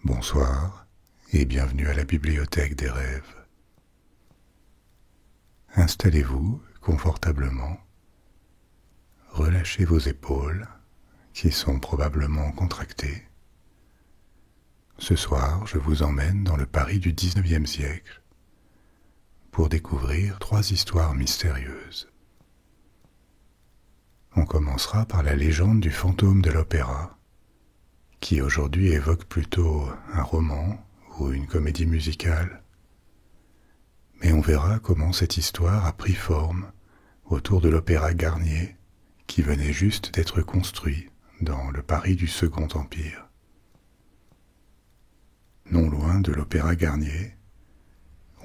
Bonsoir et bienvenue à la bibliothèque des rêves. Installez-vous confortablement, relâchez vos épaules qui sont probablement contractées. Ce soir, je vous emmène dans le Paris du XIXe siècle pour découvrir 3 histoires mystérieuses. On commencera par la légende du fantôme de l'opéra, qui aujourd'hui évoque plutôt un roman ou une comédie musicale. Mais on verra comment cette histoire a pris forme autour de l'Opéra Garnier, qui venait juste d'être construit dans le Paris du Second Empire. Non loin de l'Opéra Garnier,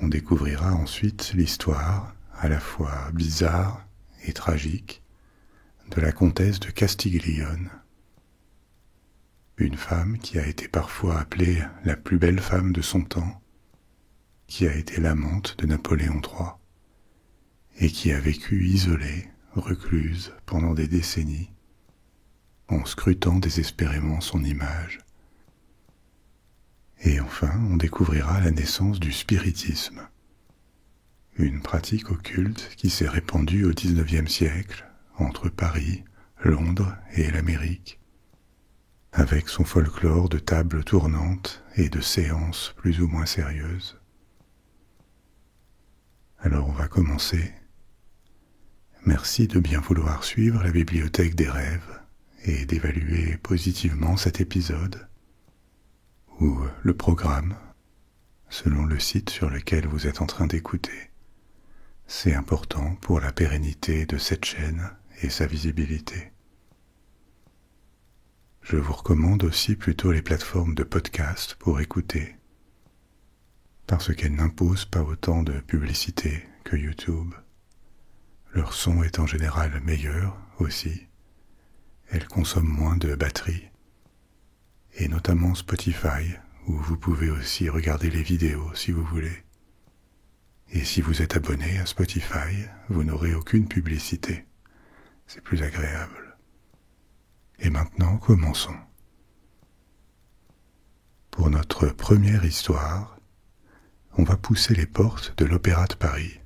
on découvrira ensuite l'histoire, à la fois bizarre et tragique, de la comtesse de Castiglione, une femme qui a été parfois appelée la plus belle femme de son temps, qui a été l'amante de Napoléon III, et qui a vécu isolée, recluse pendant des décennies, en scrutant désespérément son image. Et enfin, on découvrira la naissance du spiritisme, une pratique occulte qui s'est répandue au XIXe siècle entre Paris, Londres et l'Amérique, avec son folklore de tables tournantes et de séances plus ou moins sérieuses. Alors on va commencer. Merci de bien vouloir suivre la bibliothèque des rêves et d'évaluer positivement cet épisode, ou le programme, selon le site sur lequel vous êtes en train d'écouter. C'est important pour la pérennité de cette chaîne et sa visibilité. Je vous recommande aussi plutôt les plateformes de podcast pour écouter, parce qu'elles n'imposent pas autant de publicité que YouTube. Leur son est en général meilleur aussi. Elles consomment moins de batterie. Et notamment Spotify, où vous pouvez aussi regarder les vidéos si vous voulez. Et si vous êtes abonné à Spotify, vous n'aurez aucune publicité. C'est plus agréable. Et maintenant, commençons. Pour notre première histoire, on va pousser les portes de l'Opéra de Paris,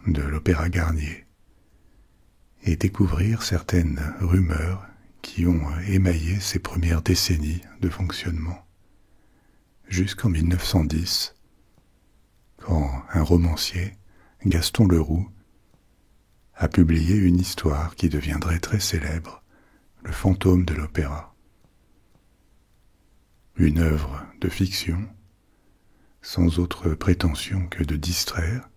de l'Opéra Garnier, et découvrir certaines rumeurs qui ont émaillé ces premières décennies de fonctionnement, jusqu'en 1910, quand un romancier, Gaston Leroux, a publié une histoire qui deviendrait très célèbre, Le fantôme de l'opéra. Une œuvre de fiction, sans autre prétention que de distraire.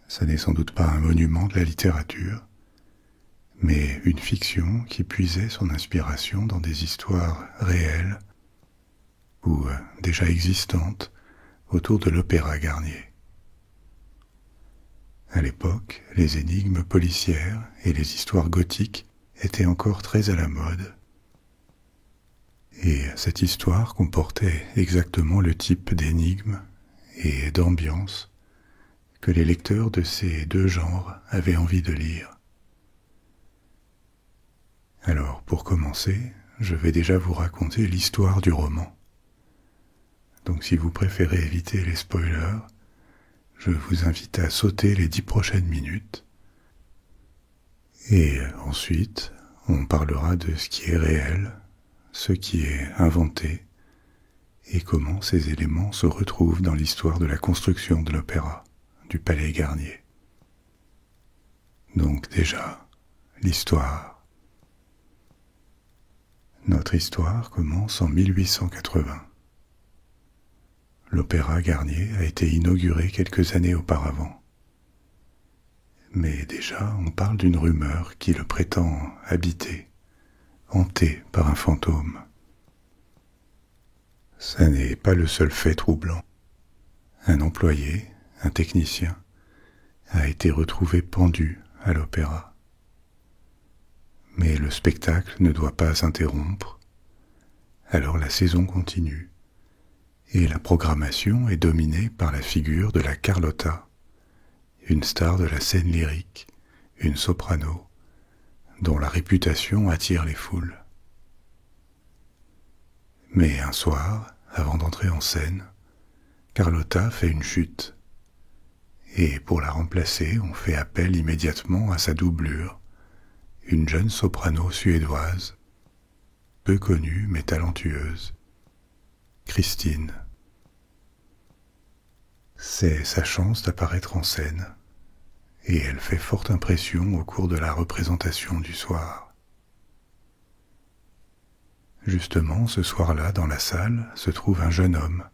Ça n'est sans doute pas un monument de la littérature, mais une fiction qui puisait son inspiration dans des histoires réelles ou déjà existantes autour de l'Opéra Garnier. À l'époque, les énigmes policières et les histoires gothiques étaient encore très à la mode. Et cette histoire comportait exactement le type d'énigme et d'ambiance que les lecteurs de ces deux genres avaient envie de lire. Alors, pour commencer, je vais déjà vous raconter l'histoire du roman. Donc si vous préférez éviter les spoilers, je vous invite à sauter les 10 prochaines minutes. Et ensuite, on parlera de ce qui est réel, ce qui est inventé, et comment ces éléments se retrouvent dans l'histoire de la construction de l'opéra, du Palais Garnier. Donc déjà, l'histoire. Notre histoire commence en 1880. L'Opéra Garnier a été inauguré quelques années auparavant. Mais déjà, on parle d'une rumeur qui le prétend habité, hanté par un fantôme. Ça n'est pas le seul fait troublant. Un employé, un technicien, a été retrouvé pendu à l'opéra. Mais le spectacle ne doit pas s'interrompre, alors la saison continue, et la programmation est dominée par la figure de la Carlotta, une star de la scène lyrique, une soprano, dont la réputation attire les foules. Mais un soir, avant d'entrer en scène, Carlotta fait une chute. Et pour la remplacer, on fait appel immédiatement à sa doublure, une jeune soprano suédoise, peu connue mais talentueuse, Christine. C'est sa chance d'apparaître en scène, et elle fait forte impression au cours de la représentation du soir. Justement, ce soir-là, dans la salle, se trouve un jeune homme,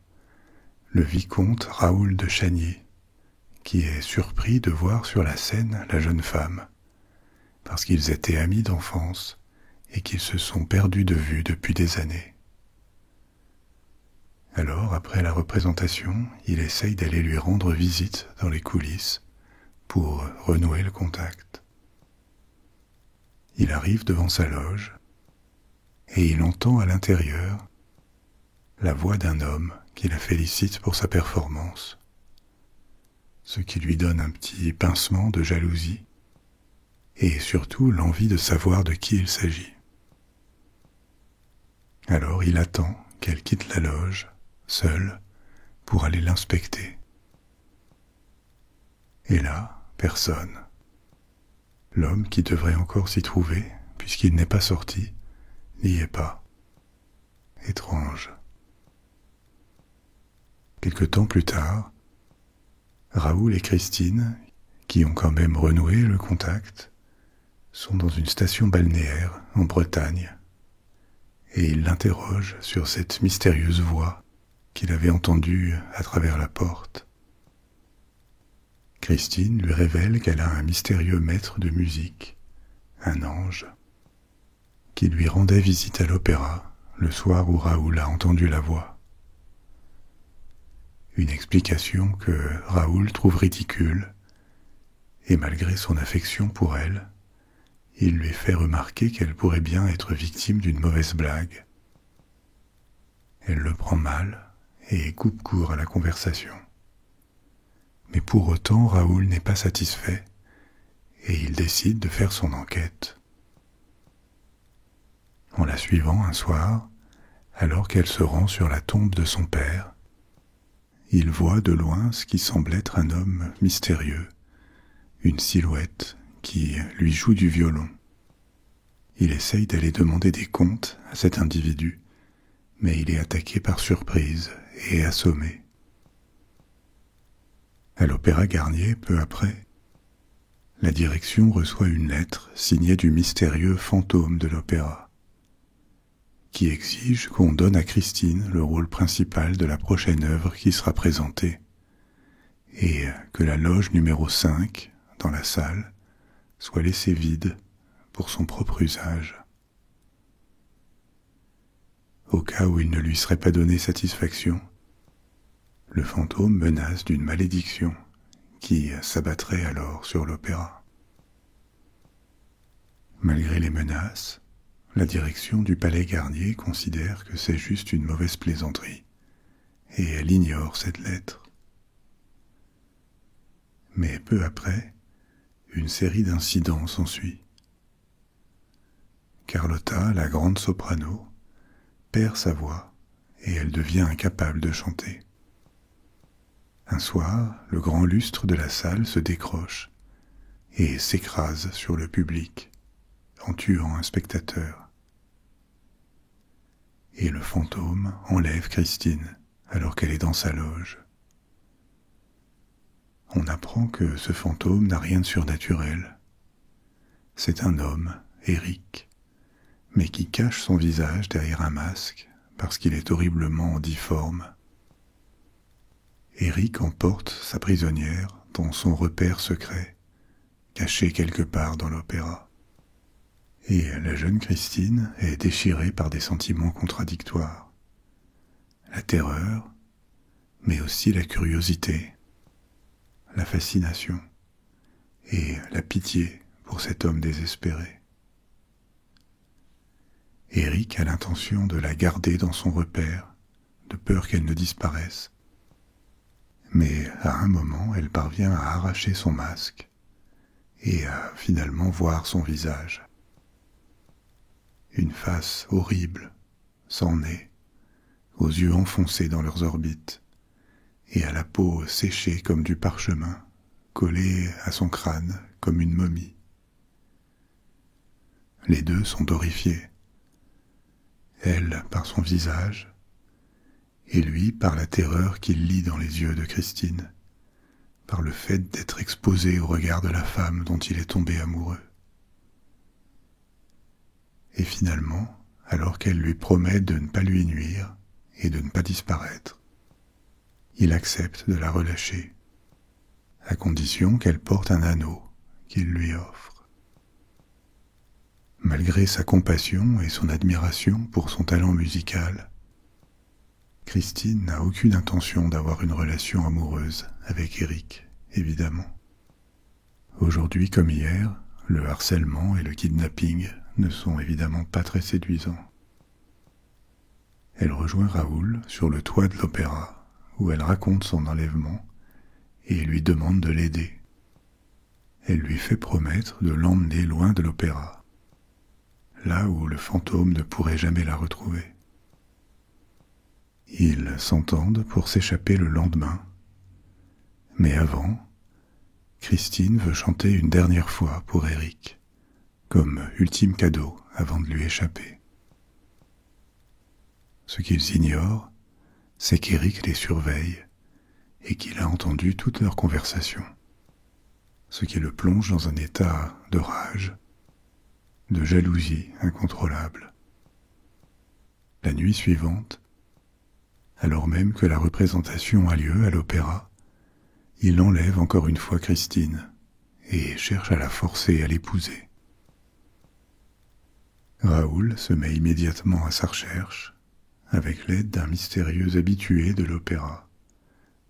le vicomte Raoul de Chagny, qui est surpris de voir sur la scène la jeune femme, parce qu'ils étaient amis d'enfance et qu'ils se sont perdus de vue depuis des années. Alors, après la représentation, il essaye d'aller lui rendre visite dans les coulisses pour renouer le contact. Il arrive devant sa loge et il entend à l'intérieur la voix d'un homme qui la félicite pour sa performance, ce qui lui donne un petit pincement de jalousie et surtout l'envie de savoir de qui il s'agit. Alors il attend qu'elle quitte la loge, seule, pour aller l'inspecter. Et là, personne. L'homme qui devrait encore s'y trouver, puisqu'il n'est pas sorti, n'y est pas. Étrange. Quelque temps plus tard, Raoul et Christine, qui ont quand même renoué le contact, sont dans une station balnéaire en Bretagne, et ils l'interrogent sur cette mystérieuse voix qu'il avait entendue à travers la porte. Christine lui révèle qu'elle a un mystérieux maître de musique, un ange, qui lui rendait visite à l'opéra le soir où Raoul a entendu la voix. Une explication que Raoul trouve ridicule, et malgré son affection pour elle, il lui fait remarquer qu'elle pourrait bien être victime d'une mauvaise blague. Elle le prend mal et coupe court à la conversation. Mais pour autant, Raoul n'est pas satisfait et il décide de faire son enquête. En la suivant un soir, alors qu'elle se rend sur la tombe de son père, il voit de loin ce qui semble être un homme mystérieux, une silhouette qui lui joue du violon. Il essaye d'aller demander des comptes à cet individu, mais il est attaqué par surprise et assommé. À l'Opéra Garnier, peu après, la direction reçoit une lettre signée du mystérieux fantôme de l'opéra, qui exige qu'on donne à Christine le rôle principal de la prochaine œuvre qui sera présentée, et que la loge numéro 5, dans la salle, soit laissée vide pour son propre usage. Au cas où il ne lui serait pas donné satisfaction, le fantôme menace d'une malédiction qui s'abattrait alors sur l'opéra. Malgré les menaces, la direction du Palais Garnier considère que c'est juste une mauvaise plaisanterie, et elle ignore cette lettre. Mais peu après, une série d'incidents s'ensuit. Carlotta, la grande soprano, perd sa voix et elle devient incapable de chanter. Un soir, le grand lustre de la salle se décroche et s'écrase sur le public, en tuant un spectateur. Et le fantôme enlève Christine alors qu'elle est dans sa loge. On apprend que ce fantôme n'a rien de surnaturel. C'est un homme, Eric, mais qui cache son visage derrière un masque parce qu'il est horriblement difforme. Eric emporte sa prisonnière dans son repère secret, caché quelque part dans l'opéra. Et la jeune Christine est déchirée par des sentiments contradictoires. La terreur, mais aussi la curiosité, la fascination et la pitié pour cet homme désespéré. Eric a l'intention de la garder dans son repère, de peur qu'elle ne disparaisse. Mais à un moment, elle parvient à arracher son masque et à finalement voir son visage. Une face horrible, sans nez, aux yeux enfoncés dans leurs orbites, et à la peau séchée comme du parchemin, collée à son crâne comme une momie. Les deux sont horrifiés, elle par son visage, et lui par la terreur qu'il lit dans les yeux de Christine, par le fait d'être exposé au regard de la femme dont il est tombé amoureux. Et finalement, alors qu'elle lui promet de ne pas lui nuire et de ne pas disparaître, il accepte de la relâcher, à condition qu'elle porte un anneau qu'il lui offre. Malgré sa compassion et son admiration pour son talent musical, Christine n'a aucune intention d'avoir une relation amoureuse avec Eric, évidemment. Aujourd'hui comme hier, le harcèlement et le kidnapping ne sont évidemment pas très séduisants. Elle rejoint Raoul sur le toit de l'opéra, où elle raconte son enlèvement et lui demande de l'aider. Elle lui fait promettre de l'emmener loin de l'opéra, là où le fantôme ne pourrait jamais la retrouver. Ils s'entendent pour s'échapper le lendemain, mais avant, Christine veut chanter une dernière fois pour Eric, comme ultime cadeau avant de lui échapper. Ce qu'ils ignorent, c'est qu'Eric les surveille et qu'il a entendu toute leur conversation, ce qui le plonge dans un état de rage, de jalousie incontrôlable. La nuit suivante, alors même que la représentation a lieu à l'opéra, il enlève encore une fois Christine et cherche à la forcer à l'épouser. Raoul se met immédiatement à sa recherche avec l'aide d'un mystérieux habitué de l'opéra,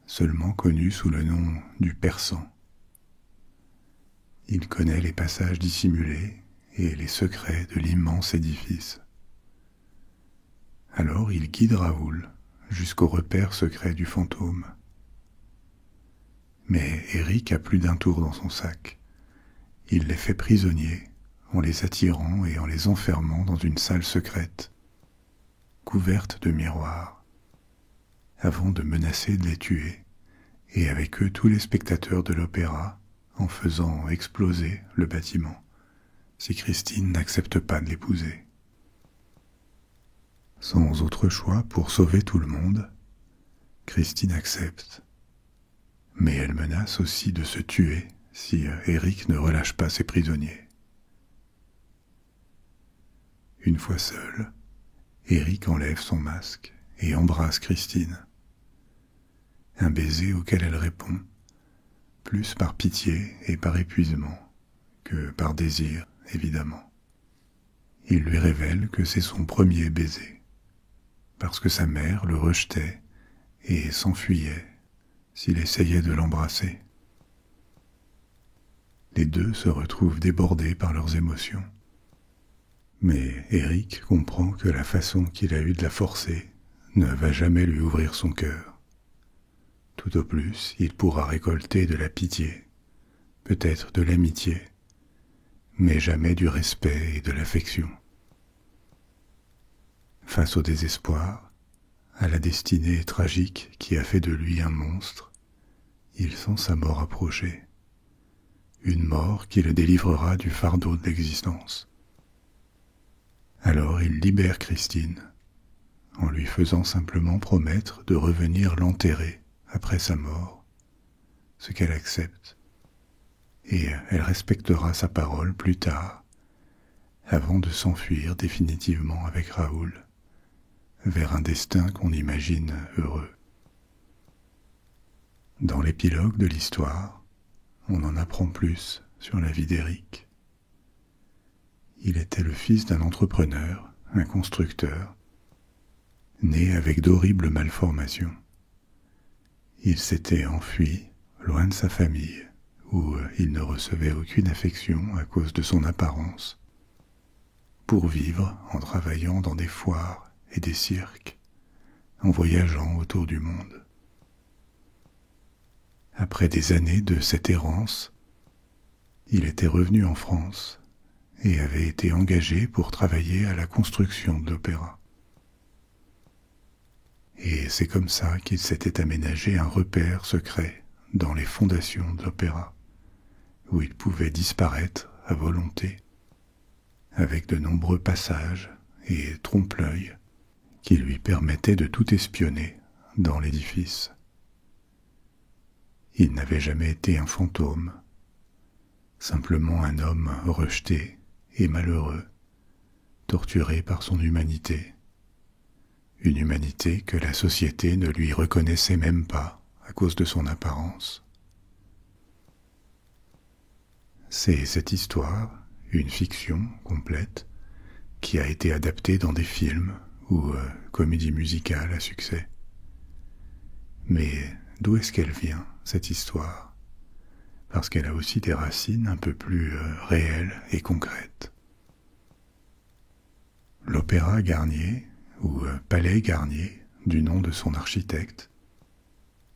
seulement connu sous le nom du Persan. Il connaît les passages dissimulés et les secrets de l'immense édifice. Alors il guide Raoul jusqu'au repère secret du fantôme. Mais Eric a plus d'un tour dans son sac. Il les fait prisonniers en les attirant et en les enfermant dans une salle secrète, couverte de miroirs, avant de menacer de les tuer, et avec eux tous les spectateurs de l'opéra, en faisant exploser le bâtiment, si Christine n'accepte pas de l'épouser. Sans autre choix pour sauver tout le monde, Christine accepte. Mais elle menace aussi de se tuer si Eric ne relâche pas ses prisonniers. Une fois seul, Eric enlève son masque et embrasse Christine. Un baiser auquel elle répond, plus par pitié et par épuisement que par désir, évidemment. Il lui révèle que c'est son premier baiser, parce que sa mère le rejetait et s'enfuyait s'il essayait de l'embrasser. Les deux se retrouvent débordés par leurs émotions. Mais Eric comprend que la façon qu'il a eue de la forcer ne va jamais lui ouvrir son cœur. Tout au plus, il pourra récolter de la pitié, peut-être de l'amitié, mais jamais du respect et de l'affection. Face au désespoir, à la destinée tragique qui a fait de lui un monstre, il sent sa mort approcher, une mort qui le délivrera du fardeau de l'existence. Alors il libère Christine, en lui faisant simplement promettre de revenir l'enterrer après sa mort, ce qu'elle accepte, et elle respectera sa parole plus tard, avant de s'enfuir définitivement avec Raoul, vers un destin qu'on imagine heureux. Dans l'épilogue de l'histoire, on en apprend plus sur la vie d'Eric. Il était le fils d'un entrepreneur, un constructeur, né avec d'horribles malformations. Il s'était enfui, loin de sa famille, où il ne recevait aucune affection à cause de son apparence, pour vivre en travaillant dans des foires et des cirques, en voyageant autour du monde. Après des années de cette errance, il était revenu en France et avait été engagé pour travailler à la construction de l'opéra. c'est comme ça qu'il s'était aménagé un repère secret dans les fondations de l'opéra, où il pouvait disparaître à volonté, avec de nombreux passages et trompe-l'œil qui lui permettaient de tout espionner dans l'édifice. Il n'avait jamais été un fantôme, simplement un homme rejeté et malheureux, torturé par son humanité, une humanité que la société ne lui reconnaissait même pas à cause de son apparence. C'est cette histoire, une fiction complète, qui a été adaptée dans des films ou comédies musicales à succès. Mais d'où est-ce qu'elle vient, cette histoire? Parce qu'elle a aussi des racines un peu plus réelles et concrètes. L'Opéra Garnier, ou Palais Garnier, du nom de son architecte,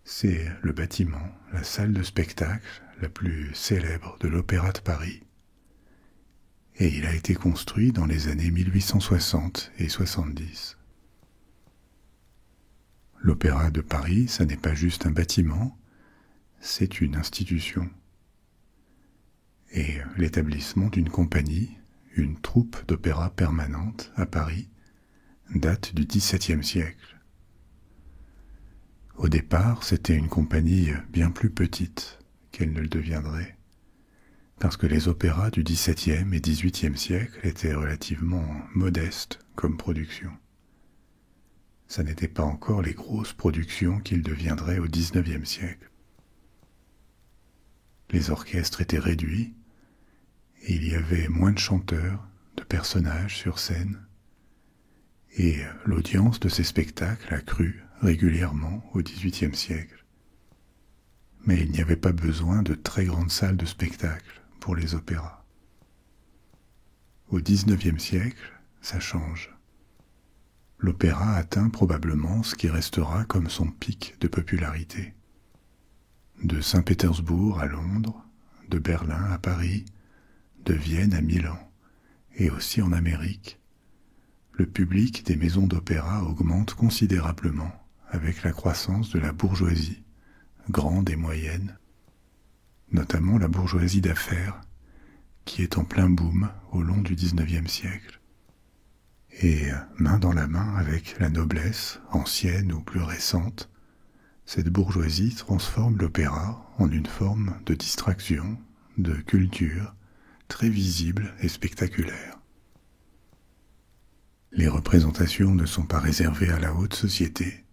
c'est le bâtiment, la salle de spectacle la plus célèbre de l'Opéra de Paris. Et il a été construit dans les années 1860 et 70. L'Opéra de Paris, ça n'est pas juste un bâtiment, c'est une institution. Et l'établissement d'une compagnie, une troupe d'opéra permanente à Paris, date du XVIIe siècle. Au départ, c'était une compagnie bien plus petite qu'elle ne le deviendrait, parce que les opéras du XVIIe et XVIIIe siècle étaient relativement modestes comme production. Ça n'était pas encore les grosses productions qu'ils deviendraient au XIXe siècle. Les orchestres étaient réduits, et il y avait moins de chanteurs, de personnages sur scène, et l'audience de ces spectacles a cru régulièrement au XVIIIe siècle. Mais il n'y avait pas besoin de très grandes salles de spectacle pour les opéras. Au XIXe siècle, ça change. L'opéra atteint probablement ce qui restera comme son pic de popularité. De Saint-Pétersbourg à Londres, de Berlin à Paris, de Vienne à Milan, et aussi en Amérique, le public des maisons d'opéra augmente considérablement avec la croissance de la bourgeoisie, grande et moyenne, notamment la bourgeoisie d'affaires, qui est en plein boom au long du XIXe siècle. Et main dans la main avec la noblesse, ancienne ou plus récente, cette bourgeoisie transforme l'opéra en une forme de distraction, de culture, très visible et spectaculaire. Les représentations ne sont pas réservées à la haute société.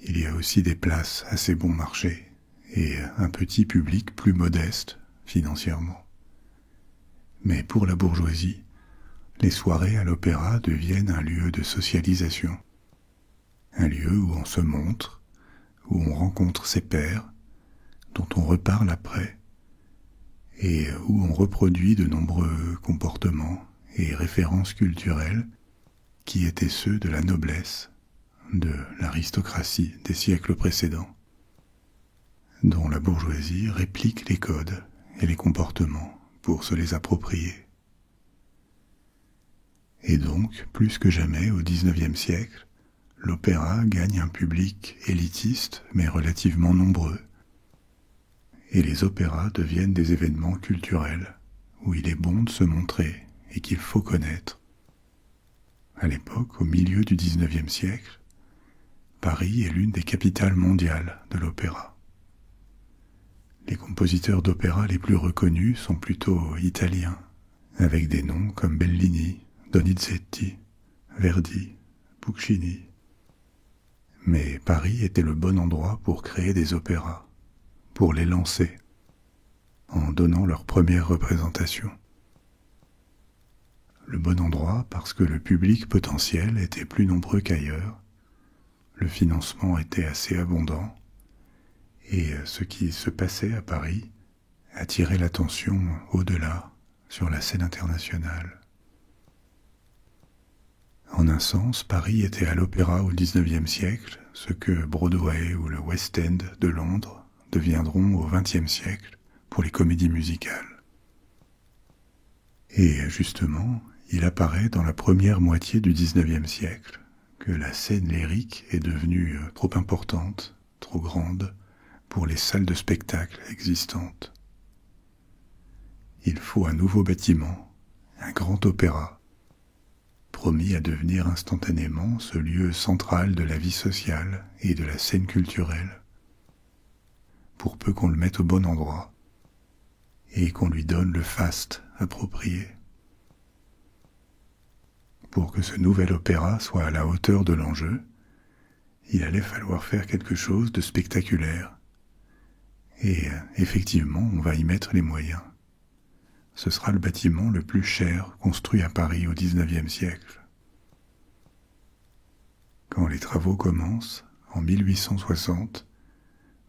Il y a aussi des places assez bon marché et un petit public plus modeste financièrement. Mais pour la bourgeoisie, les soirées à l'opéra deviennent un lieu de socialisation, un lieu où on se montre, où on rencontre ses pairs, dont on reparle après, et où on reproduit de nombreux comportements et références culturelles qui étaient ceux de la noblesse, de l'aristocratie des siècles précédents, dont la bourgeoisie réplique les codes et les comportements pour se les approprier. Et donc, plus que jamais au XIXe siècle, l'opéra gagne un public élitiste mais relativement nombreux, et les opéras deviennent des événements culturels où il est bon de se montrer et qu'il faut connaître. À l'époque, au milieu du XIXe siècle, Paris est l'une des capitales mondiales de l'opéra. Les compositeurs d'opéra les plus reconnus sont plutôt italiens, avec des noms comme Bellini, Donizetti, Verdi, Puccini. Mais Paris était le bon endroit pour créer des opéras, pour les lancer, en donnant leur première représentation. Le bon endroit parce que le public potentiel était plus nombreux qu'ailleurs, le financement était assez abondant, et ce qui se passait à Paris attirait l'attention au-delà, sur la scène internationale. En un sens, Paris était à l'opéra au XIXe siècle, ce que Broadway ou le West End de Londres deviendront au XXe siècle pour les comédies musicales. Et justement, il apparaît dans la première moitié du XIXe siècle que la scène lyrique est devenue trop importante, trop grande pour les salles de spectacle existantes. Il faut un nouveau bâtiment, un grand opéra, promis à devenir instantanément ce lieu central de la vie sociale et de la scène culturelle, pour peu qu'on le mette au bon endroit et qu'on lui donne le faste approprié. Pour que ce nouvel opéra soit à la hauteur de l'enjeu, il allait falloir faire quelque chose de spectaculaire. Et effectivement, on va y mettre les moyens. Ce sera le bâtiment le plus cher construit à Paris au XIXe siècle. Quand les travaux commencent, en 1860,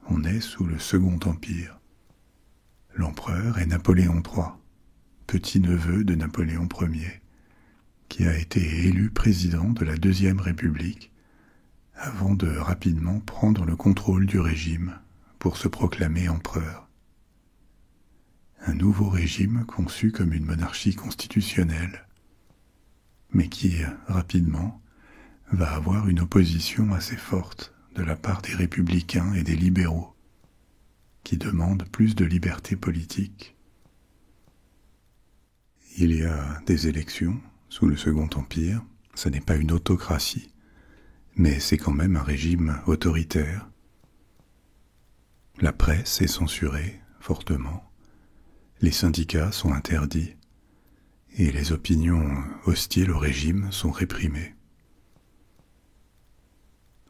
on est sous le Second Empire. L'empereur est Napoléon III, petit-neveu de Napoléon Ier, qui a été élu président de la Deuxième République avant de rapidement prendre le contrôle du régime pour se proclamer empereur. Un nouveau régime conçu comme une monarchie constitutionnelle, mais qui, rapidement, va avoir une opposition assez forte de la part des républicains et des libéraux, qui demandent plus de liberté politique. Il y a des élections sous le Second Empire, ce n'est pas une autocratie, mais c'est quand même un régime autoritaire. La presse est censurée fortement, les syndicats sont interdits, et les opinions hostiles au régime sont réprimées.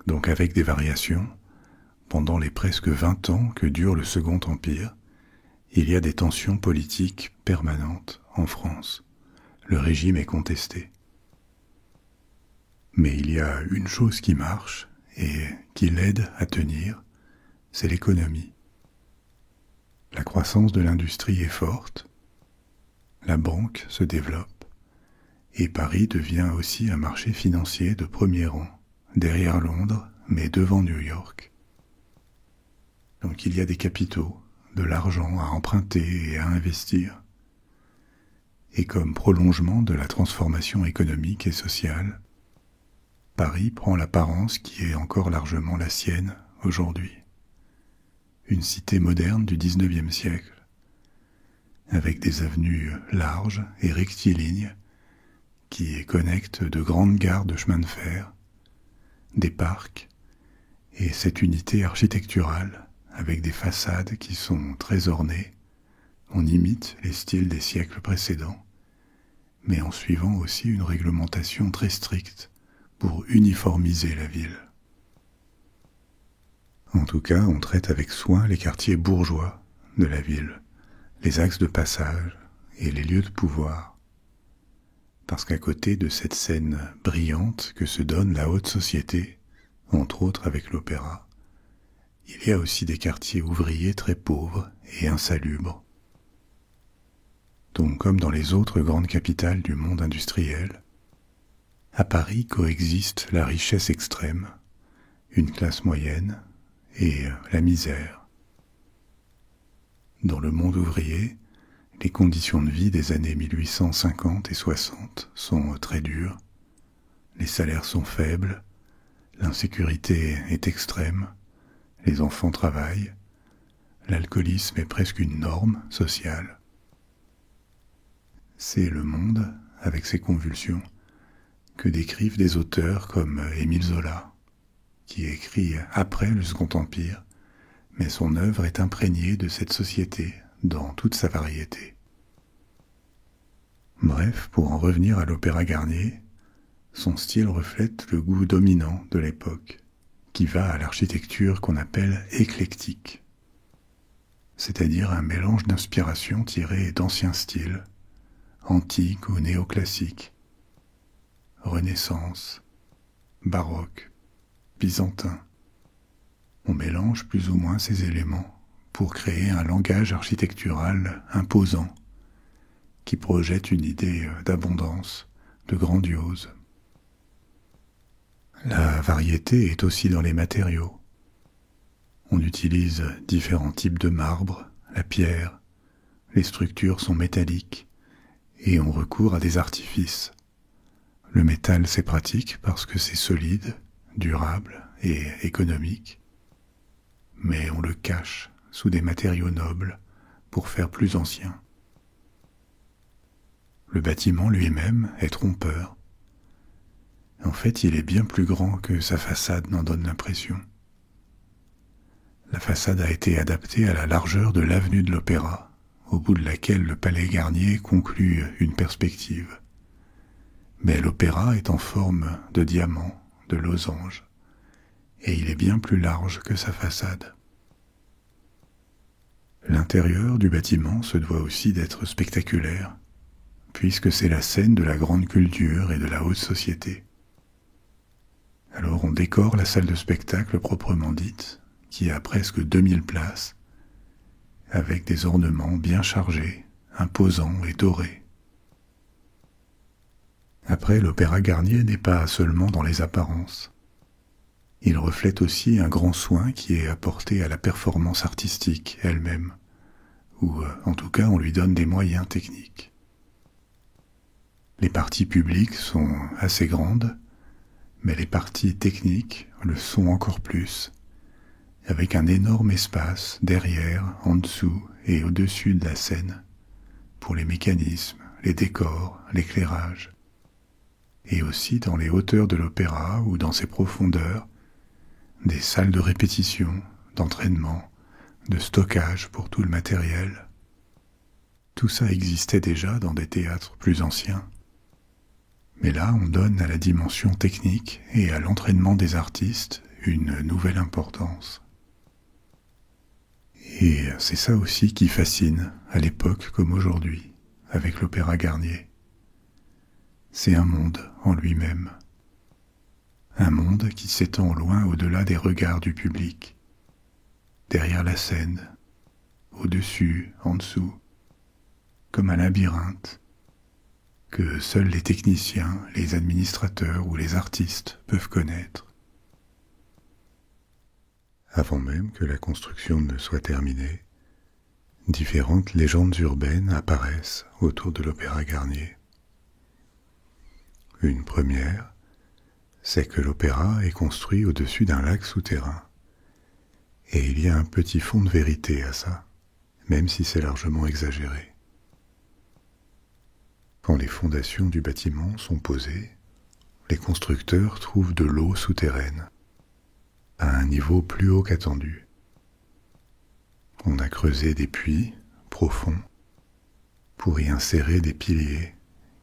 Donc avec des variations, pendant les presque 20 ans que dure le Second Empire, il y a des tensions politiques permanentes en France. Le régime est contesté. Mais il y a une chose qui marche et qui l'aide à tenir, c'est l'économie. La croissance de l'industrie est forte, la banque se développe, et Paris devient aussi un marché financier de premier rang, derrière Londres, mais devant New York. Donc il y a des capitaux, de l'argent à emprunter et à investir. Et comme prolongement de la transformation économique et sociale, Paris prend l'apparence qui est encore largement la sienne aujourd'hui. Une cité moderne du XIXe siècle, avec des avenues larges et rectilignes qui connectent de grandes gares de chemin de fer, des parcs, et cette unité architecturale avec des façades qui sont très ornées. On imite les styles des siècles précédents, mais en suivant aussi une réglementation très stricte pour uniformiser la ville. En tout cas, on traite avec soin les quartiers bourgeois de la ville, les axes de passage et les lieux de pouvoir. Parce qu'à côté de cette scène brillante que se donne la haute société, entre autres avec l'opéra, il y a aussi des quartiers ouvriers très pauvres et insalubres. Donc, comme dans les autres grandes capitales du monde industriel, à Paris coexiste la richesse extrême, une classe moyenne et la misère. Dans le monde ouvrier, les conditions de vie des années 1850 et 60 sont très dures, les salaires sont faibles, l'insécurité est extrême, les enfants travaillent, l'alcoolisme est presque une norme sociale. C'est le monde, avec ses convulsions, que décrivent des auteurs comme Émile Zola, qui écrit après le Second Empire, mais son œuvre est imprégnée de cette société dans toute sa variété. Bref, pour en revenir à l'Opéra Garnier, son style reflète le goût dominant de l'époque, qui va à l'architecture qu'on appelle éclectique, c'est-à-dire un mélange d'inspirations tirées d'anciens styles, antiques ou néoclassiques, Renaissance, baroque, byzantin. On mélange plus ou moins ces éléments pour créer un langage architectural imposant qui projette une idée d'abondance, de grandiose. La variété est aussi dans les matériaux. On utilise différents types de marbre, la pierre, les structures sont métalliques et on recourt à des artifices. Le métal, c'est pratique parce que c'est solide, durable et économique, mais on le cache sous des matériaux nobles pour faire plus ancien. Le bâtiment lui-même est trompeur. En fait, il est bien plus grand que sa façade n'en donne l'impression. La façade a été adaptée à la largeur de l'avenue de l'Opéra, au bout de laquelle le palais Garnier conclut une perspective. Mais l'Opéra est en forme de diamant, de losange, et il est bien plus large que sa façade. L'intérieur du bâtiment se doit aussi d'être spectaculaire, puisque c'est la scène de la grande culture et de la haute société. Alors on décore la salle de spectacle proprement dite, qui a presque 2000 places, avec des ornements bien chargés, imposants et dorés. Après, l'Opéra Garnier n'est pas seulement dans les apparences. Il reflète aussi un grand soin qui est apporté à la performance artistique elle-même, ou en tout cas on lui donne des moyens techniques. Les parties publiques sont assez grandes, mais les parties techniques le sont encore plus, avec un énorme espace derrière, en dessous et au-dessus de la scène, pour les mécanismes, les décors, l'éclairage, et aussi dans les hauteurs de l'opéra ou dans ses profondeurs, des salles de répétition, d'entraînement, de stockage pour tout le matériel. Tout ça existait déjà dans des théâtres plus anciens. Mais là, on donne à la dimension technique et à l'entraînement des artistes une nouvelle importance. Et c'est ça aussi qui fascine, à l'époque comme aujourd'hui, avec l'Opéra Garnier. C'est un monde en lui-même. Un monde qui s'étend loin au-delà des regards du public, derrière la scène, au-dessus, en dessous, comme un labyrinthe que seuls les techniciens, les administrateurs ou les artistes peuvent connaître. Avant même que la construction ne soit terminée, différentes légendes urbaines apparaissent autour de l'Opéra Garnier. Une première, c'est que l'opéra est construit au-dessus d'un lac souterrain. Et il y a un petit fond de vérité à ça, même si c'est largement exagéré. Quand les fondations du bâtiment sont posées, les constructeurs trouvent de l'eau souterraine, à un niveau plus haut qu'attendu. On a creusé des puits profonds pour y insérer des piliers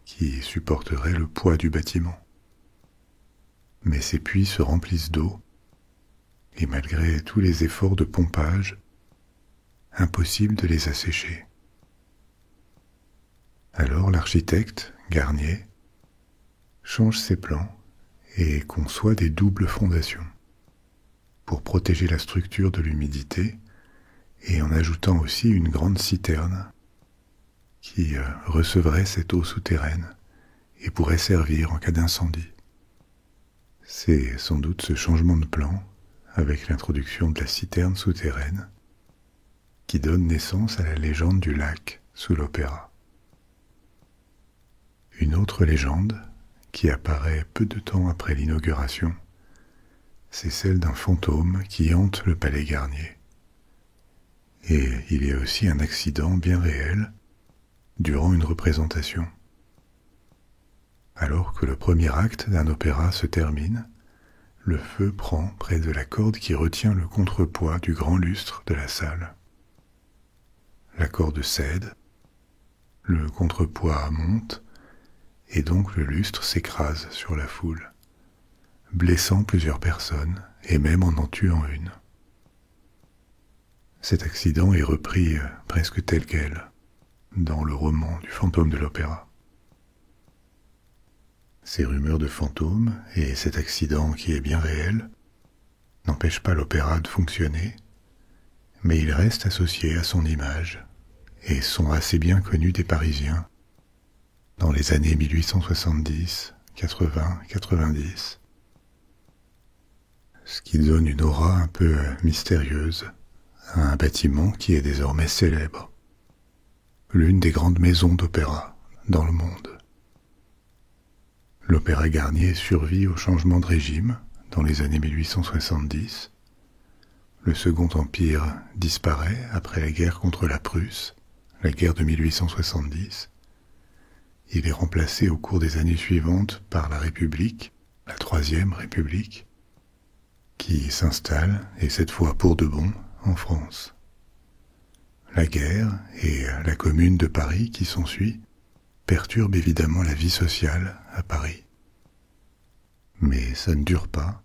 qui supporteraient le poids du bâtiment. Mais ces puits se remplissent d'eau, et malgré tous les efforts de pompage, impossible de les assécher. Alors l'architecte, Garnier, change ses plans et conçoit des doubles fondations pour protéger la structure de l'humidité et en ajoutant aussi une grande citerne qui recevrait cette eau souterraine et pourrait servir en cas d'incendie. C'est sans doute ce changement de plan, avec l'introduction de la citerne souterraine, qui donne naissance à la légende du lac sous l'opéra. Une autre légende, qui apparaît peu de temps après l'inauguration, c'est celle d'un fantôme qui hante le palais Garnier. Et il y a aussi un accident bien réel durant une représentation. Alors que le premier acte d'un opéra se termine, le feu prend près de la corde qui retient le contrepoids du grand lustre de la salle. La corde cède, le contrepoids monte, et donc le lustre s'écrase sur la foule, blessant plusieurs personnes et même en tuant une. Cet accident est repris presque tel quel dans le roman du fantôme de l'opéra. Ces rumeurs de fantômes et cet accident qui est bien réel n'empêchent pas l'opéra de fonctionner, mais ils restent associés à son image et sont assez bien connus des Parisiens dans les années 1870, 80, 90. Ce qui donne une aura un peu mystérieuse à un bâtiment qui est désormais célèbre, l'une des grandes maisons d'opéra dans le monde. L'Opéra Garnier survit au changement de régime dans les années 1870. Le Second Empire disparaît après la guerre contre la Prusse, la guerre de 1870. Il est remplacé au cours des années suivantes par la République, la Troisième République, qui s'installe, et cette fois pour de bon, en France. La guerre et la Commune de Paris qui s'ensuit perturbent évidemment la vie sociale à Paris. Mais ça ne dure pas,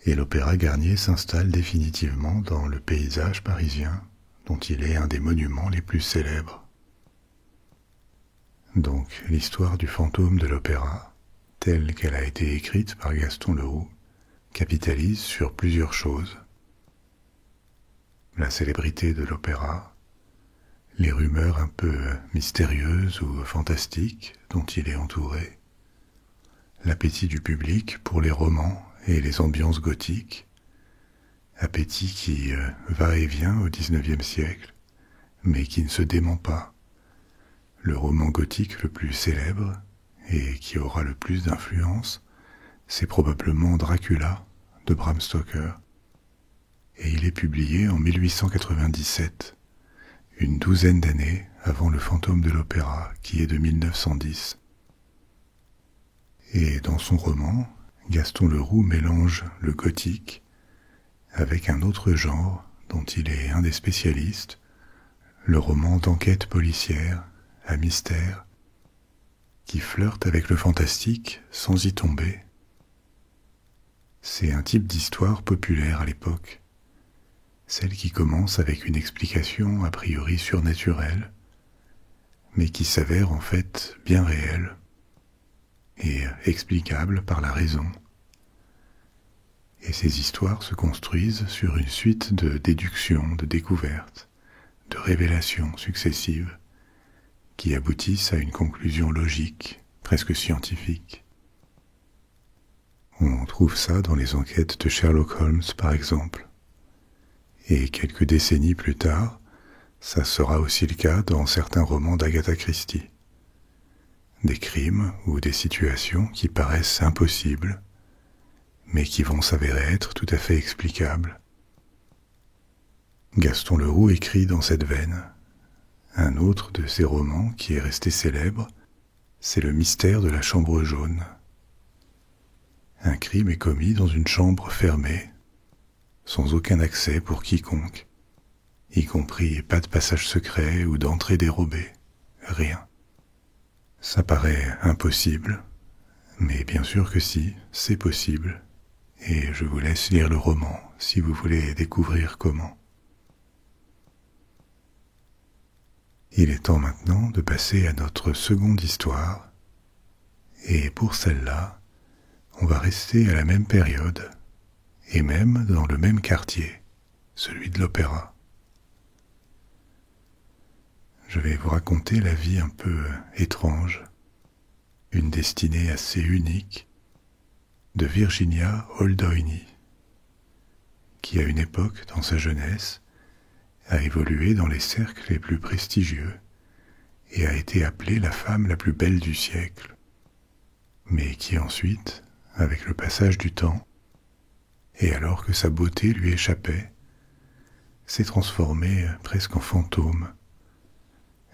et l'Opéra Garnier s'installe définitivement dans le paysage parisien, dont il est un des monuments les plus célèbres. Donc l'histoire du fantôme de l'opéra, telle qu'elle a été écrite par Gaston Leroux, capitalise sur plusieurs choses. La célébrité de l'opéra, les rumeurs un peu mystérieuses ou fantastiques dont il est entouré, l'appétit du public pour les romans et les ambiances gothiques, appétit qui va et vient au XIXe siècle, mais qui ne se dément pas. Le roman gothique le plus célèbre et qui aura le plus d'influence, c'est probablement Dracula de Bram Stoker. Et il est publié en 1897, une douzaine d'années avant Le Fantôme de l'Opéra, qui est de 1910. Et dans son roman, Gaston Leroux mélange le gothique avec un autre genre dont il est un des spécialistes, le roman d'enquête policière à mystère, qui flirte avec le fantastique sans y tomber. C'est un type d'histoire populaire à l'époque, celle qui commence avec une explication a priori surnaturelle, mais qui s'avère en fait bien réelle et explicable par la raison. Et ces histoires se construisent sur une suite de déductions, de découvertes, de révélations successives, qui aboutissent à une conclusion logique, presque scientifique. On trouve ça dans les enquêtes de Sherlock Holmes, par exemple. Et quelques décennies plus tard, ça sera aussi le cas dans certains romans d'Agatha Christie. Des crimes ou des situations qui paraissent impossibles, mais qui vont s'avérer être tout à fait explicables. Gaston Leroux écrit dans cette veine. Un autre de ses romans qui est resté célèbre, c'est Le mystère de la chambre jaune. Un crime est commis dans une chambre fermée, sans aucun accès pour quiconque, y compris pas de passage secret ou d'entrée dérobée, rien. Ça paraît impossible, mais bien sûr que si, c'est possible, et je vous laisse lire le roman si vous voulez découvrir comment. Il est temps maintenant de passer à notre seconde histoire, et pour celle-là, on va rester à la même période, et même dans le même quartier, celui de l'opéra. Je vais vous raconter la vie un peu étrange, une destinée assez unique, de Virginia Holdoyny, qui à une époque, dans sa jeunesse, a évolué dans les cercles les plus prestigieux et a été appelée la femme la plus belle du siècle, mais qui ensuite, avec le passage du temps, et alors que sa beauté lui échappait, s'est transformée presque en fantôme,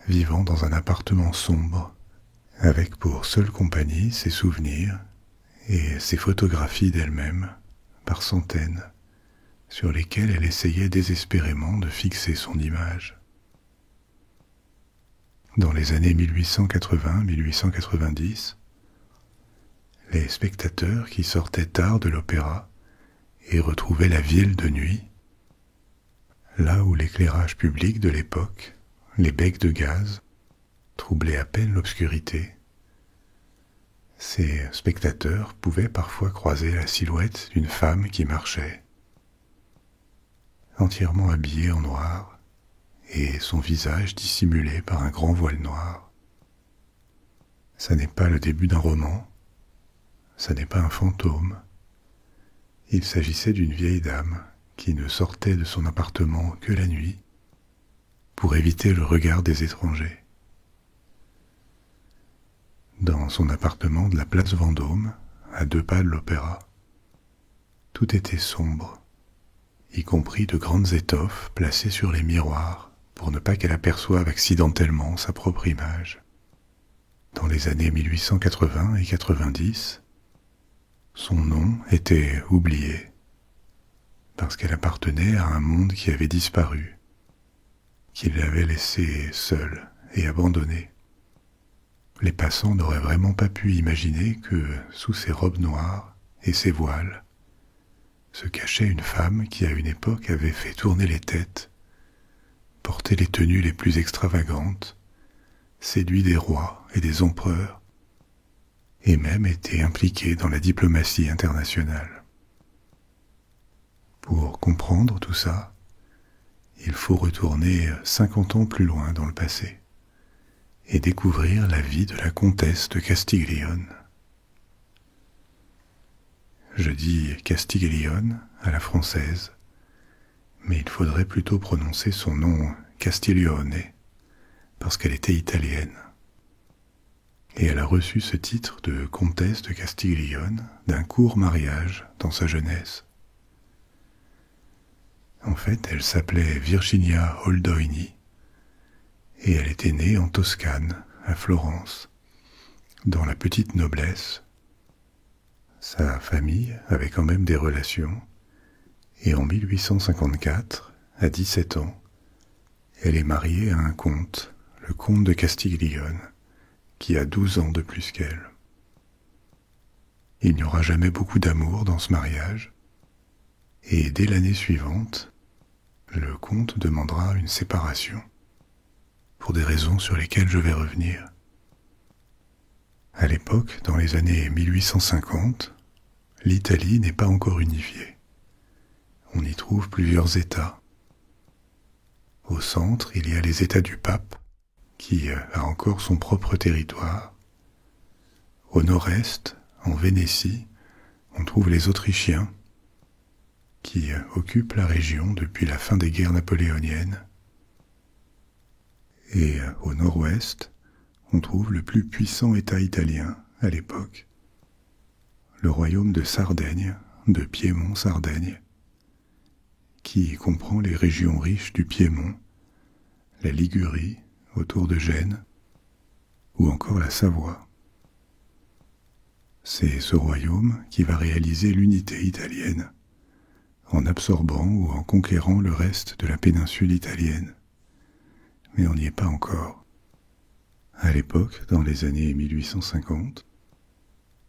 vivant dans un appartement sombre, avec pour seule compagnie ses souvenirs et ses photographies d'elle-même, par centaines, sur lesquelles elle essayait désespérément de fixer son image. Dans les années 1880-1890, les spectateurs qui sortaient tard de l'opéra et retrouvaient la ville de nuit, là où l'éclairage public de l'époque, les becs de gaz, troublait à peine l'obscurité. Ces spectateurs pouvaient parfois croiser la silhouette d'une femme qui marchait, entièrement habillée en noir, et son visage dissimulé par un grand voile noir. Ça n'est pas le début d'un roman, ça n'est pas un fantôme. Il s'agissait d'une vieille dame qui ne sortait de son appartement que la nuit pour éviter le regard des étrangers. dans son appartement de la place Vendôme, à 2 pas de l'Opéra. Tout était sombre, y compris de grandes étoffes placées sur les miroirs pour ne pas qu'elle aperçoive accidentellement sa propre image. Dans les années 1880 et 90, son nom était oublié, parce qu'elle appartenait à un monde qui avait disparu, qui l'avait laissée seule et abandonnée. Les passants n'auraient vraiment pas pu imaginer que, sous ses robes noires et ses voiles, se cachait une femme qui à une époque avait fait tourner les têtes, porté les tenues les plus extravagantes, séduit des rois et des empereurs, et même été impliquée dans la diplomatie internationale. Pour comprendre tout ça, il faut retourner 50 ans plus loin dans le passé et découvrir la vie de la comtesse de Castiglione. Je dis Castiglione à la française, mais il faudrait plutôt prononcer son nom Castiglione, parce qu'elle était italienne. Et elle a reçu ce titre de comtesse de Castiglione d'un court mariage dans sa jeunesse. En fait, elle s'appelait Virginia Oldoini, et elle était née en Toscane, à Florence, dans la petite noblesse. Sa famille avait quand même des relations, et en 1854, à 17 ans, elle est mariée à un comte, le comte de Castiglione, qui a 12 ans de plus qu'elle. Il n'y aura jamais beaucoup d'amour dans ce mariage, et dès l'année suivante, le comte demandera une séparation, pour des raisons sur lesquelles je vais revenir. À l'époque, dans les années 1850, l'Italie n'est pas encore unifiée. On y trouve plusieurs États. Au centre, il y a les États du pape, qui a encore son propre territoire. Au nord-est, en Vénétie, on trouve les Autrichiens, qui occupent la région depuis la fin des guerres napoléoniennes. Et au nord-ouest, on trouve le plus puissant État italien à l'époque, le royaume de Sardaigne, de Piémont-Sardaigne, qui comprend les régions riches du Piémont, la Ligurie, autour de Gênes, ou encore la Savoie. C'est ce royaume qui va réaliser l'unité italienne, en absorbant ou en conquérant le reste de la péninsule italienne. Mais on n'y est pas encore. À l'époque, dans les années 1850,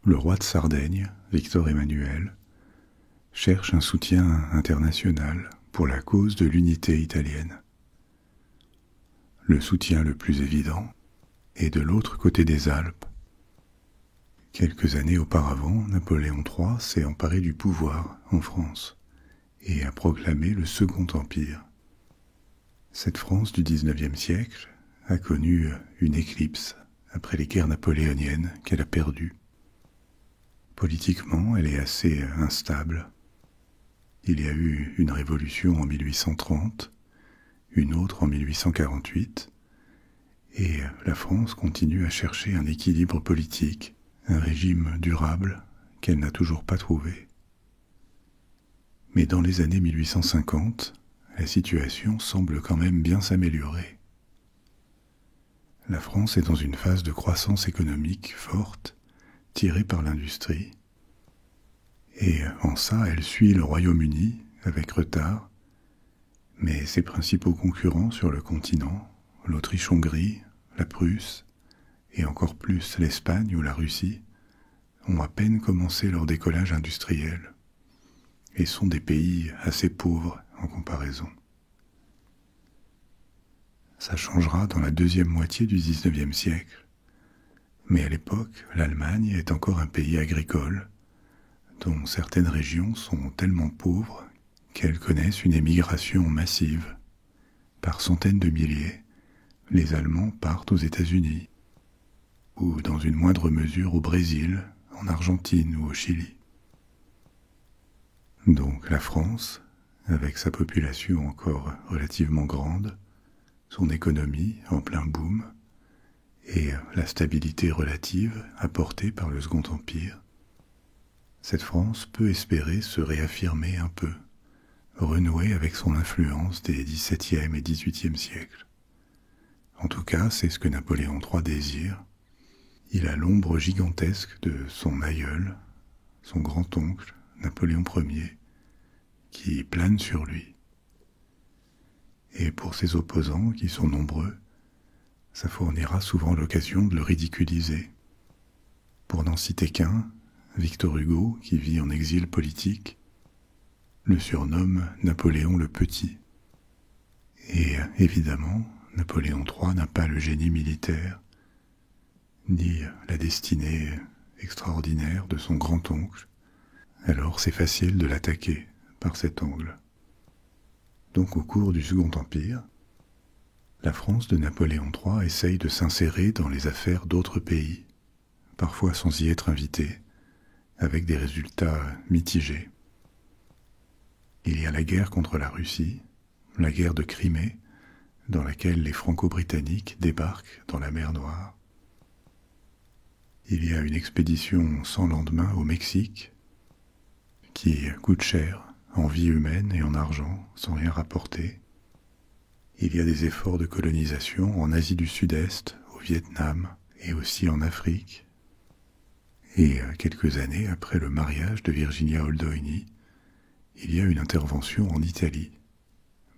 le roi de Sardaigne, Victor Emmanuel, cherche un soutien international pour la cause de l'unité italienne. Le soutien le plus évident est de l'autre côté des Alpes. Quelques années auparavant, Napoléon III s'est emparé du pouvoir en France et a proclamé le Second Empire. Cette France du XIXe siècle a connu une éclipse après les guerres napoléoniennes qu'elle a perdues. Politiquement, elle est assez instable. Il y a eu une révolution en 1830, une autre en 1848, et la France continue à chercher un équilibre politique, un régime durable qu'elle n'a toujours pas trouvé. Mais dans les années 1850, la situation semble quand même bien s'améliorer. La France est dans une phase de croissance économique forte, tirée par l'industrie, et en ça elle suit le Royaume-Uni avec retard, mais ses principaux concurrents sur le continent, l'Autriche-Hongrie, la Prusse, et encore plus l'Espagne ou la Russie, ont à peine commencé leur décollage industriel, et sont des pays assez pauvres en comparaison. Ça changera dans la deuxième moitié du XIXe siècle, mais à l'époque, l'Allemagne est encore un pays agricole, dont certaines régions sont tellement pauvres qu'elles connaissent une émigration massive. Par centaines de milliers, les Allemands partent aux États-Unis, ou dans une moindre mesure au Brésil, en Argentine ou au Chili. Donc la France, avec sa population encore relativement grande, son économie en plein boom, et la stabilité relative apportée par le Second Empire, cette France peut espérer se réaffirmer un peu, renouer avec son influence des XVIIe et XVIIIe siècles. En tout cas, c'est ce que Napoléon III désire. Il a l'ombre gigantesque de son aïeul, son grand-oncle, Napoléon Ier, qui plane sur lui. Et pour ses opposants, qui sont nombreux, ça fournira souvent l'occasion de le ridiculiser. Pour n'en citer qu'un, Victor Hugo, qui vit en exil politique, le surnomme Napoléon le Petit. Et évidemment, Napoléon III n'a pas le génie militaire, ni la destinée extraordinaire de son grand-oncle, alors c'est facile de l'attaquer par cet angle. Donc au cours du Second Empire, la France de Napoléon III essaye de s'insérer dans les affaires d'autres pays, parfois sans y être invitée, avec des résultats mitigés. Il y a la guerre contre la Russie, la guerre de Crimée, dans laquelle les Franco-Britanniques débarquent dans la mer Noire. Il y a une expédition sans lendemain au Mexique, qui coûte cher en vie humaine et en argent, sans rien rapporter. Il y a des efforts de colonisation en Asie du Sud-Est, au Vietnam et aussi en Afrique. Et quelques années après le mariage de Virginia Oldoini, il y a une intervention en Italie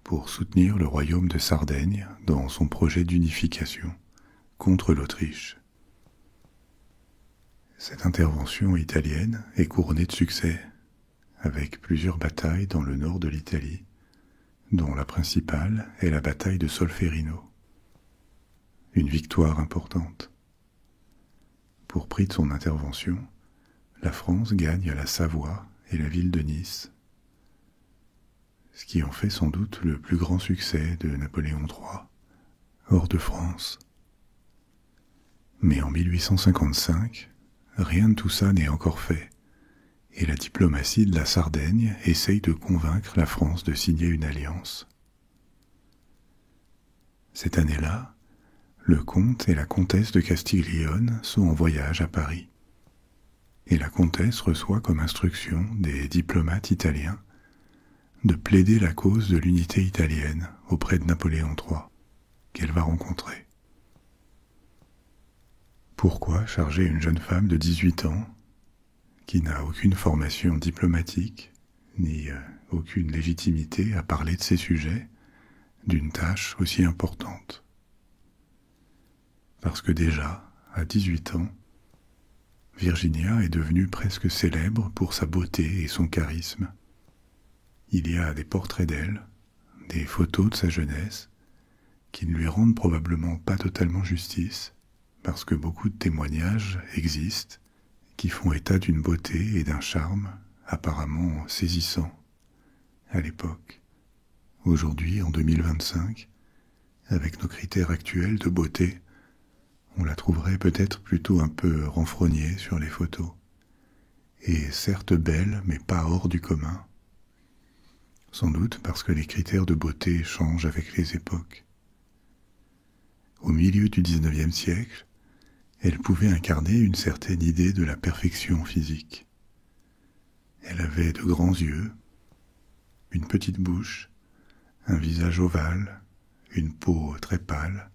pour soutenir le royaume de Sardaigne dans son projet d'unification contre l'Autriche. Cette intervention italienne est couronnée de succès, avec plusieurs batailles dans le nord de l'Italie, dont la principale est la bataille de Solferino. Une victoire importante. Pour prix de son intervention, la France gagne la Savoie et la ville de Nice, ce qui en fait sans doute le plus grand succès de Napoléon III, hors de France. Mais en 1855, rien de tout ça n'est encore fait, et la diplomatie de la Sardaigne essaye de convaincre la France de signer une alliance. Cette année-là, le comte et la comtesse de Castiglione sont en voyage à Paris, et la comtesse reçoit comme instruction des diplomates italiens de plaider la cause de l'unité italienne auprès de Napoléon III, qu'elle va rencontrer. Pourquoi charger une jeune femme de 18 ans, qui n'a aucune formation diplomatique, ni aucune légitimité à parler de ces sujets, d'une tâche aussi importante? Parce que déjà, à 18 ans, Virginia est devenue presque célèbre pour sa beauté et son charisme. Il y a des portraits d'elle, des photos de sa jeunesse, qui ne lui rendent probablement pas totalement justice, parce que beaucoup de témoignages existent qui font état d'une beauté et d'un charme apparemment saisissants à l'époque. Aujourd'hui, en 2025, avec nos critères actuels de beauté, on la trouverait peut-être plutôt un peu renfrognée sur les photos, et certes belle, mais pas hors du commun. Sans doute parce que les critères de beauté changent avec les époques. Au milieu du XIXe siècle, elle pouvait incarner une certaine idée de la perfection physique. Elle avait de grands yeux, une petite bouche, un visage ovale, une peau très pâle,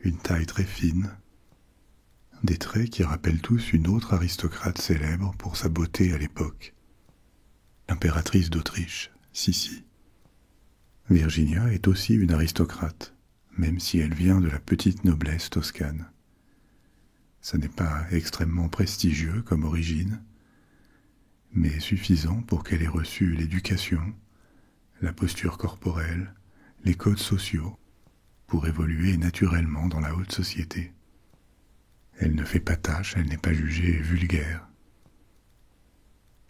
une taille très fine, des traits qui rappellent tous une autre aristocrate célèbre pour sa beauté à l'époque, l'impératrice d'Autriche, Sissi. Virginia est aussi une aristocrate, même si elle vient de la petite noblesse toscane. Ça n'est pas extrêmement prestigieux comme origine, mais suffisant pour qu'elle ait reçu l'éducation, la posture corporelle, les codes sociaux, pour évoluer naturellement dans la haute société. Elle ne fait pas tâche, elle n'est pas jugée vulgaire.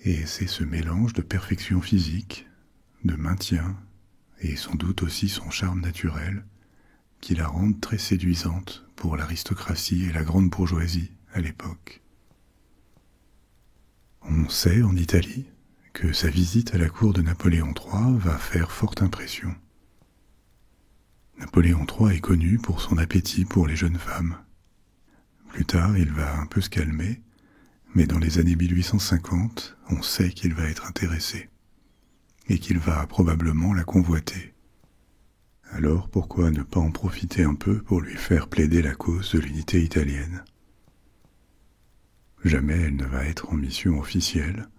Et c'est ce mélange de perfection physique, de maintien, et sans doute aussi son charme naturel, qui la rendent très séduisante pour l'aristocratie et la grande bourgeoisie à l'époque. On sait en Italie que sa visite à la cour de Napoléon III va faire forte impression. Napoléon III est connu pour son appétit pour les jeunes femmes, Plus tard, il va un peu se calmer, mais dans les années 1850, on sait qu'il va être intéressé, et qu'il va probablement la convoiter. Alors pourquoi ne pas en profiter un peu pour lui faire plaider la cause de l'unité italienne? Jamais elle ne va être en mission officielle,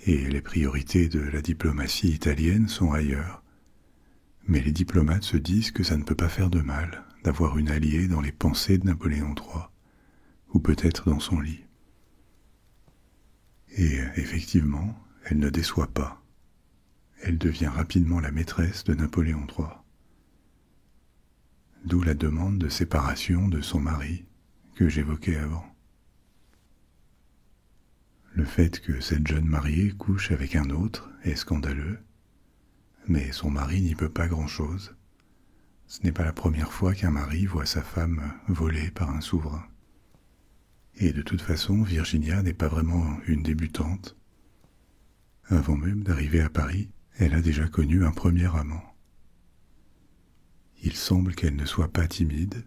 et les priorités de la diplomatie italienne sont ailleurs. Mais les diplomates se disent que ça ne peut pas faire de mal d'avoir une alliée dans les pensées de Napoléon III, ou peut-être dans son lit. Et effectivement, elle ne déçoit pas. Elle devient rapidement la maîtresse de Napoléon III. D'où la demande de séparation de son mari que j'évoquais avant. Le fait que cette jeune mariée couche avec un autre est scandaleux, mais son mari n'y peut pas grand-chose. Ce n'est pas la première fois qu'un mari voit sa femme volée par un souverain. Et de toute façon, Virginia n'est pas vraiment une débutante. Avant même d'arriver à Paris, elle a déjà connu un premier amant. Il semble qu'elle ne soit pas timide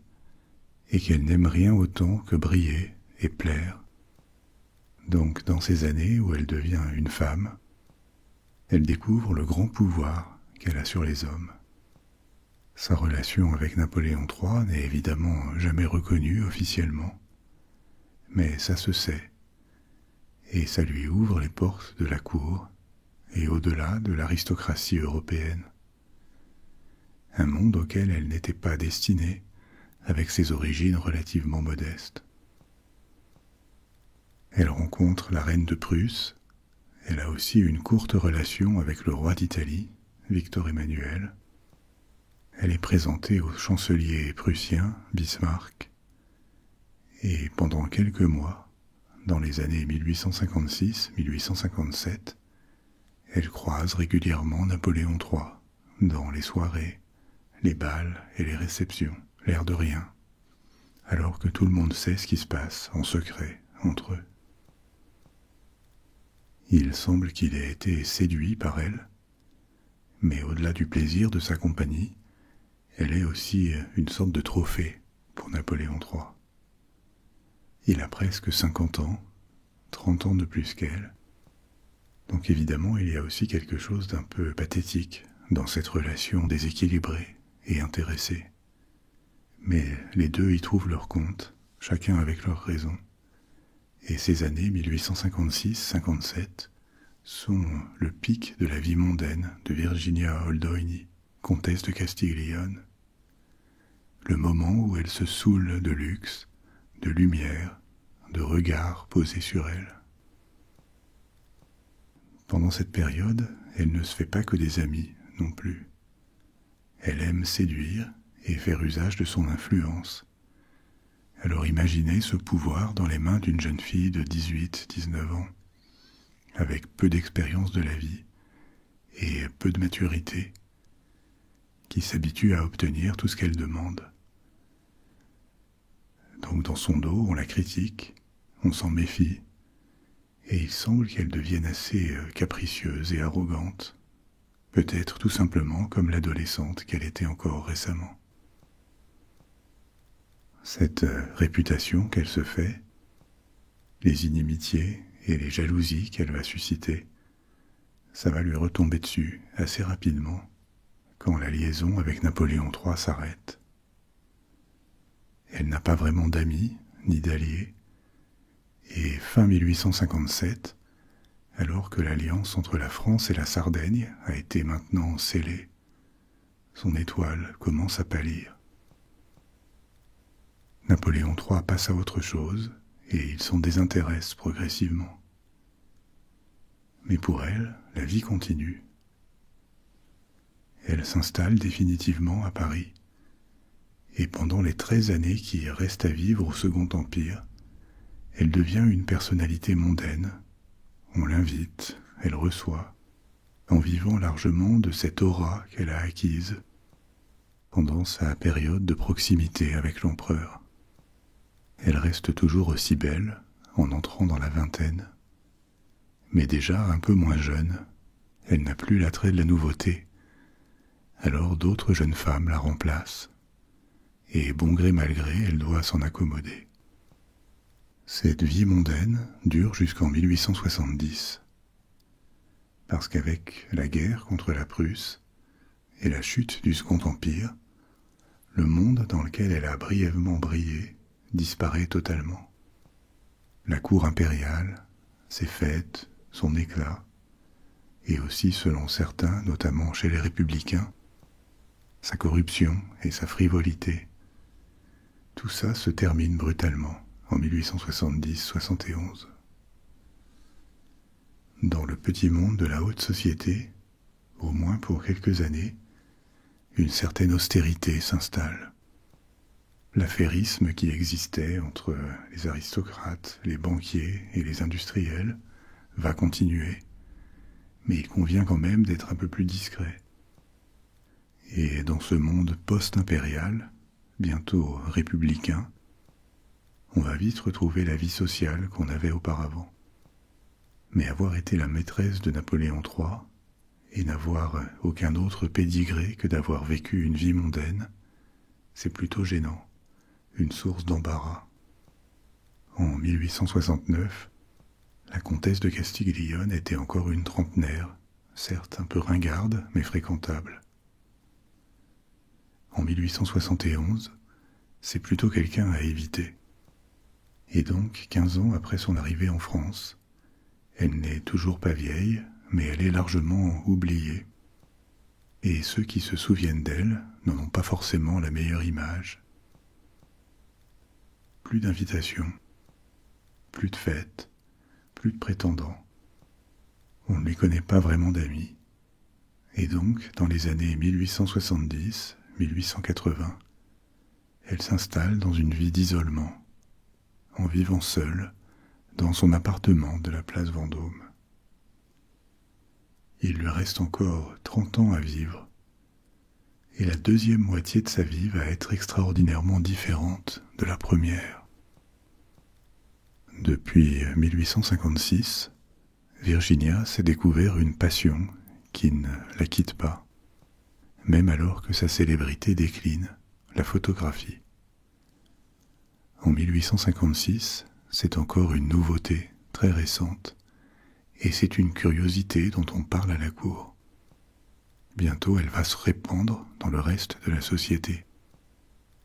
et qu'elle n'aime rien autant que briller et plaire. Donc, dans ces années où elle devient une femme, elle découvre le grand pouvoir qu'elle a sur les hommes. Sa relation avec Napoléon III n'est évidemment jamais reconnue officiellement, mais ça se sait, et ça lui ouvre les portes de la cour et au-delà de l'aristocratie européenne. Un monde auquel elle n'était pas destinée avec ses origines relativement modestes. Elle rencontre la reine de Prusse. Elle a aussi une courte relation avec le roi d'Italie, Victor Emmanuel. Elle est présentée au chancelier prussien, Bismarck. Et pendant quelques mois, dans les années 1856-1857, elle croise régulièrement Napoléon III dans les soirées, les bals et les réceptions, l'air de rien, alors que tout le monde sait ce qui se passe en secret entre eux. Il semble qu'il ait été séduit par elle, mais au-delà du plaisir de sa compagnie, elle est aussi une sorte de trophée pour Napoléon III. Il a presque 50 ans, 30 ans de plus qu'elle, donc évidemment il y a aussi quelque chose d'un peu pathétique dans cette relation déséquilibrée et intéressée. Mais les deux y trouvent leur compte, chacun avec leurs raisons. Et ces années 1856-57 sont le pic de la vie mondaine de Virginia Oldoini, comtesse de Castiglione. Le moment où elle se saoule de luxe, de lumière, de regards posés sur elle. Pendant cette période, elle ne se fait pas que des amis non plus. Elle aime séduire et faire usage de son influence. Alors imaginez ce pouvoir dans les mains d'une jeune fille de 18-19 ans, avec peu d'expérience de la vie et peu de maturité, qui s'habitue à obtenir tout ce qu'elle demande. Donc dans son dos, on la critique, on s'en méfie, et il semble qu'elle devienne assez capricieuse et arrogante, peut-être tout simplement comme l'adolescente qu'elle était encore récemment. Cette réputation qu'elle se fait, les inimitiés et les jalousies qu'elle va susciter, ça va lui retomber dessus assez rapidement quand la liaison avec Napoléon III s'arrête. Elle n'a pas vraiment d'amis ni d'alliés, et fin 1857, alors que l'alliance entre la France et la Sardaigne a été maintenant scellée, son étoile commence à pâlir. Napoléon III passe à autre chose et il s'en désintéresse progressivement. Mais pour elle, la vie continue. Elle s'installe définitivement à Paris et pendant les 13 années qui restent à vivre au Second Empire, elle devient une personnalité mondaine. On l'invite, elle reçoit, en vivant largement de cette aura qu'elle a acquise pendant sa période de proximité avec l'empereur. Elle reste toujours aussi belle en entrant dans la vingtaine, mais déjà un peu moins jeune, elle n'a plus l'attrait de la nouveauté. Alors d'autres jeunes femmes la remplacent, et bon gré mal gré, elle doit s'en accommoder. Cette vie mondaine dure jusqu'en 1870, parce qu'avec la guerre contre la Prusse et la chute du Second Empire, le monde dans lequel elle a brièvement brillé disparaît totalement. La cour impériale, ses fêtes, son éclat, et aussi, selon certains, notamment chez les républicains, sa corruption et sa frivolité. Tout ça se termine brutalement en 1870-71. Dans le petit monde de la haute société, au moins pour quelques années, une certaine austérité s'installe. L'affairisme qui existait entre les aristocrates, les banquiers et les industriels va continuer, mais il convient quand même d'être un peu plus discret. Et dans ce monde post-impérial, bientôt républicain, on va vite retrouver la vie sociale qu'on avait auparavant. Mais avoir été la maîtresse de Napoléon III et n'avoir aucun autre pédigré que d'avoir vécu une vie mondaine, c'est plutôt gênant, une source d'embarras. En 1869, la comtesse de Castiglione était encore une trentenaire, certes un peu ringarde, mais fréquentable. En 1871, c'est plutôt quelqu'un à éviter. Et donc, 15 ans après son arrivée en France, elle n'est toujours pas vieille, mais elle est largement oubliée. Et ceux qui se souviennent d'elle n'en ont pas forcément la meilleure image. Plus d'invitations, plus de fêtes, plus de prétendants. On ne lui connaît pas vraiment d'amis. Et donc, dans les années 1870-1880, elle s'installe dans une vie d'isolement, en vivant seule dans son appartement de la place Vendôme. Il lui reste encore 30 ans à vivre, et la deuxième moitié de sa vie va être extraordinairement différente de la première. Depuis 1856, Virginia s'est découvert une passion qui ne la quitte pas, même alors que sa célébrité décline, la photographie. En 1856, c'est encore une nouveauté très récente, et c'est une curiosité dont on parle à la cour. Bientôt, elle va se répandre dans le reste de la société.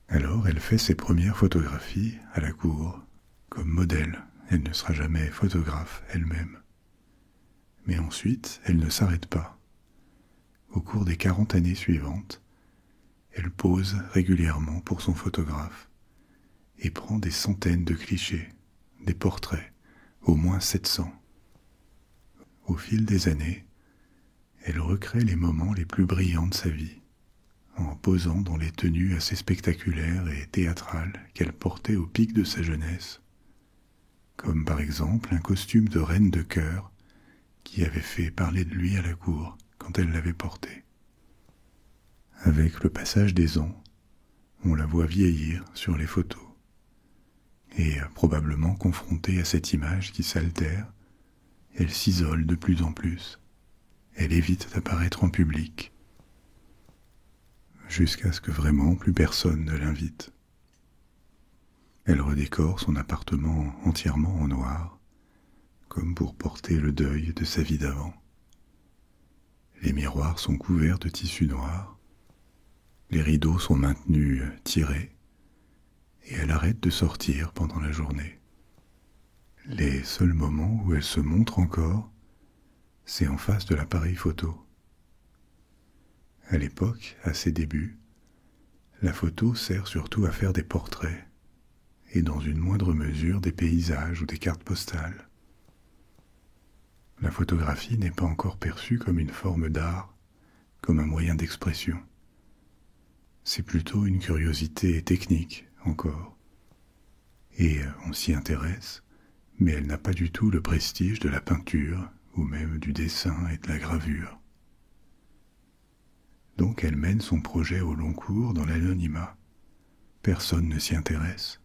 Alors, elle fait ses premières photographies à la cour, comme modèle. Elle ne sera jamais photographe elle-même. Mais ensuite, elle ne s'arrête pas. Au cours des 40 années suivantes, elle pose régulièrement pour son photographe et prend des centaines de clichés, des portraits, au moins 700. Au fil des années, elle recrée les moments les plus brillants de sa vie, en posant dans les tenues assez spectaculaires et théâtrales qu'elle portait au pic de sa jeunesse, comme par exemple un costume de reine de cœur qui avait fait parler de lui à la cour quand elle l'avait porté. Avec le passage des ans, on la voit vieillir sur les photos, et probablement confrontée à cette image qui s'altère, elle s'isole de plus en plus. Elle évite d'apparaître en public, jusqu'à ce que vraiment plus personne ne l'invite. Elle redécore son appartement entièrement en noir, comme pour porter le deuil de sa vie d'avant. Les miroirs sont couverts de tissu noir, les rideaux sont maintenus tirés, et elle arrête de sortir pendant la journée. Les seuls moments où elle se montre encore, c'est en face de l'appareil photo. À l'époque, à ses débuts, la photo sert surtout à faire des portraits, et dans une moindre mesure des paysages ou des cartes postales. La photographie n'est pas encore perçue comme une forme d'art, comme un moyen d'expression. C'est plutôt une curiosité technique, encore. Et on s'y intéresse, mais elle n'a pas du tout le prestige de la peinture, ou même du dessin et de la gravure. Donc elle mène son projet au long cours dans l'anonymat. Personne ne s'y intéresse.